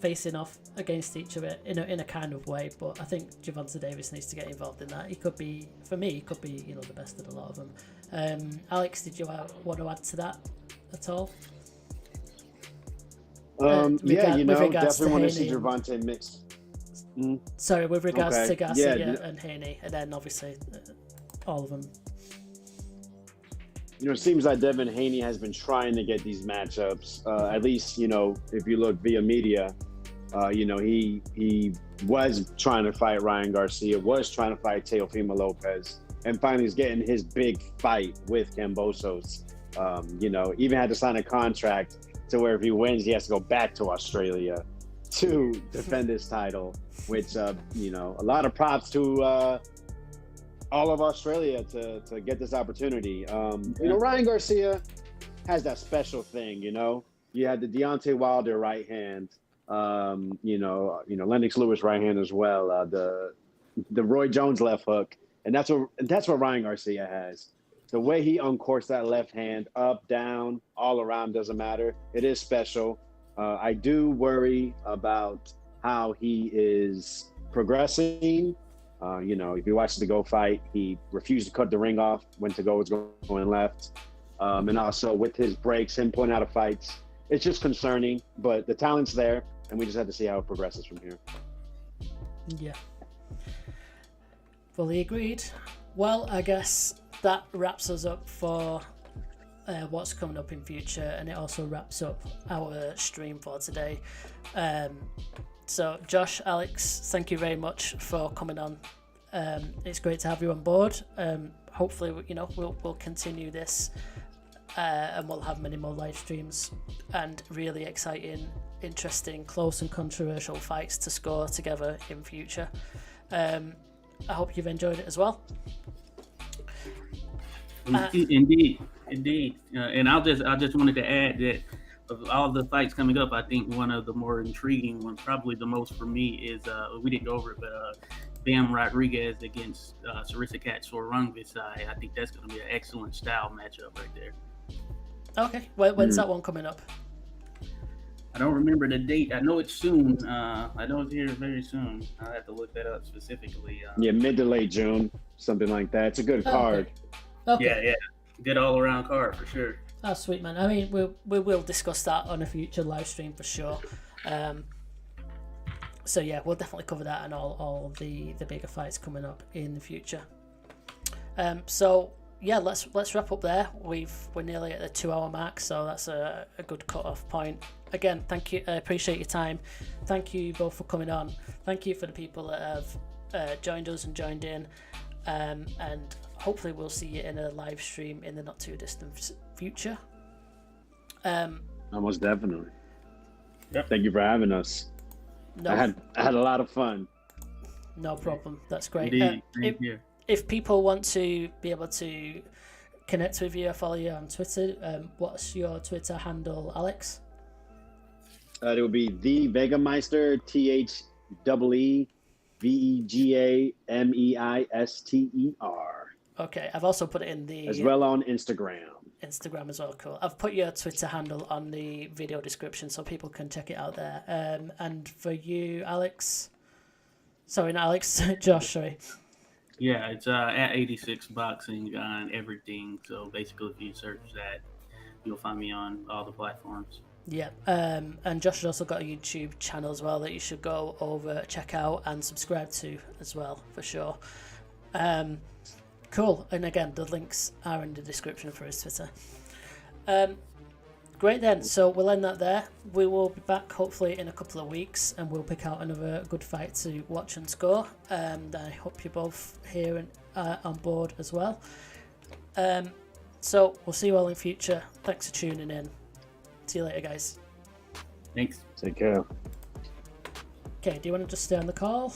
facing off against each other in a kind of way. But I think Gervonta Davis needs to get involved in that. He could be the best of a lot of them. Alex, did you want to add to that at all? Definitely want to see Gervonta mix. Sorry, with regards to Garcia and Haney, and then obviously all of them. It seems like Devin Haney has been trying to get these matchups. At least, if you look via media, he was trying to fight Ryan Garcia, was trying to fight Teofimo Lopez, and finally is getting his big fight with Kambosos. Even had to sign a contract to where if he wins, he has to go back to Australia to defend his title, which, a lot of props to all of Australia to get this opportunity. Ryan Garcia has that special thing. You had the Deontay Wilder right hand. Lennox Lewis right hand as well. The Roy Jones left hook, and that's what Ryan Garcia has. The way he uncorks that left hand, up, down, all around, doesn't matter. It is special. I do worry about how he is progressing. If you watch the Go fight, he refused to cut the ring off when to go was going left. And also with his breaks, him pulling out of fights, it's just concerning. But the talent's there, and we just have to see how it progresses from here. Yeah. Fully agreed. Well, I guess that wraps us up for what's coming up in future, and it also wraps up our stream for today. So Josh, Alex, thank you very much for coming on. It's great to have you on board. Hopefully, we'll continue this, and we'll have many more live streams and really exciting, interesting, close and controversial fights to score together in future. I hope you've enjoyed it as well. Indeed. And I just wanted to add that of all the fights coming up, I think one of the more intriguing ones, probably the most for me, is we didn't go over it, but Bam Rodriguez against Sarissa Cat Sorungvisai. I think that's going to be an excellent style matchup right there. Okay, when's that one coming up? I don't remember the date. I know it's soon. I know it's here very soon. I'll have to look that up specifically. Mid to late June, something like that. It's a good card. Okay. Yeah. Good all-around card for sure. Oh, sweet, man. I mean, we will discuss that on a future live stream for sure. So yeah, we'll definitely cover that and all of the bigger fights coming up in the future. So yeah, let's wrap up there. We're nearly at the 2-hour mark, so that's a good cut-off point. Again, thank you. I appreciate your time. Thank you both for coming on. Thank you for the people that have joined us and joined in. And hopefully we'll see you in a live stream in the not too distant future. Almost definitely. Yep. Thank you for having us. No, I had a lot of fun. No problem. That's great. Indeed. If people want to be able to connect with you or follow you on Twitter, what's your Twitter handle, Alex? It will be the Vegameister, TheVegameister. Okay, I've also put it in the as well on Instagram as well. Cool. I've put your Twitter handle on the video description so people can check it out there. And for you, Alex, sorry, not Alex, Josh, sorry. Yeah, it's at 86 Boxing on everything. So basically, if you search that, you'll find me on all the platforms. Yeah, and Josh has also got a YouTube channel as well that you should go over, check out, and subscribe to as well, for sure. Cool, and again, the links are in the description for his Twitter. Great then, so we'll end that there. We will be back hopefully in a couple of weeks, and we'll pick out another good fight to watch and score. And I hope you're both here and on board as well. So we'll see you all in future. Thanks for tuning in. See you later, guys. Thanks. Take care. Okay, do you want to just stay on the call?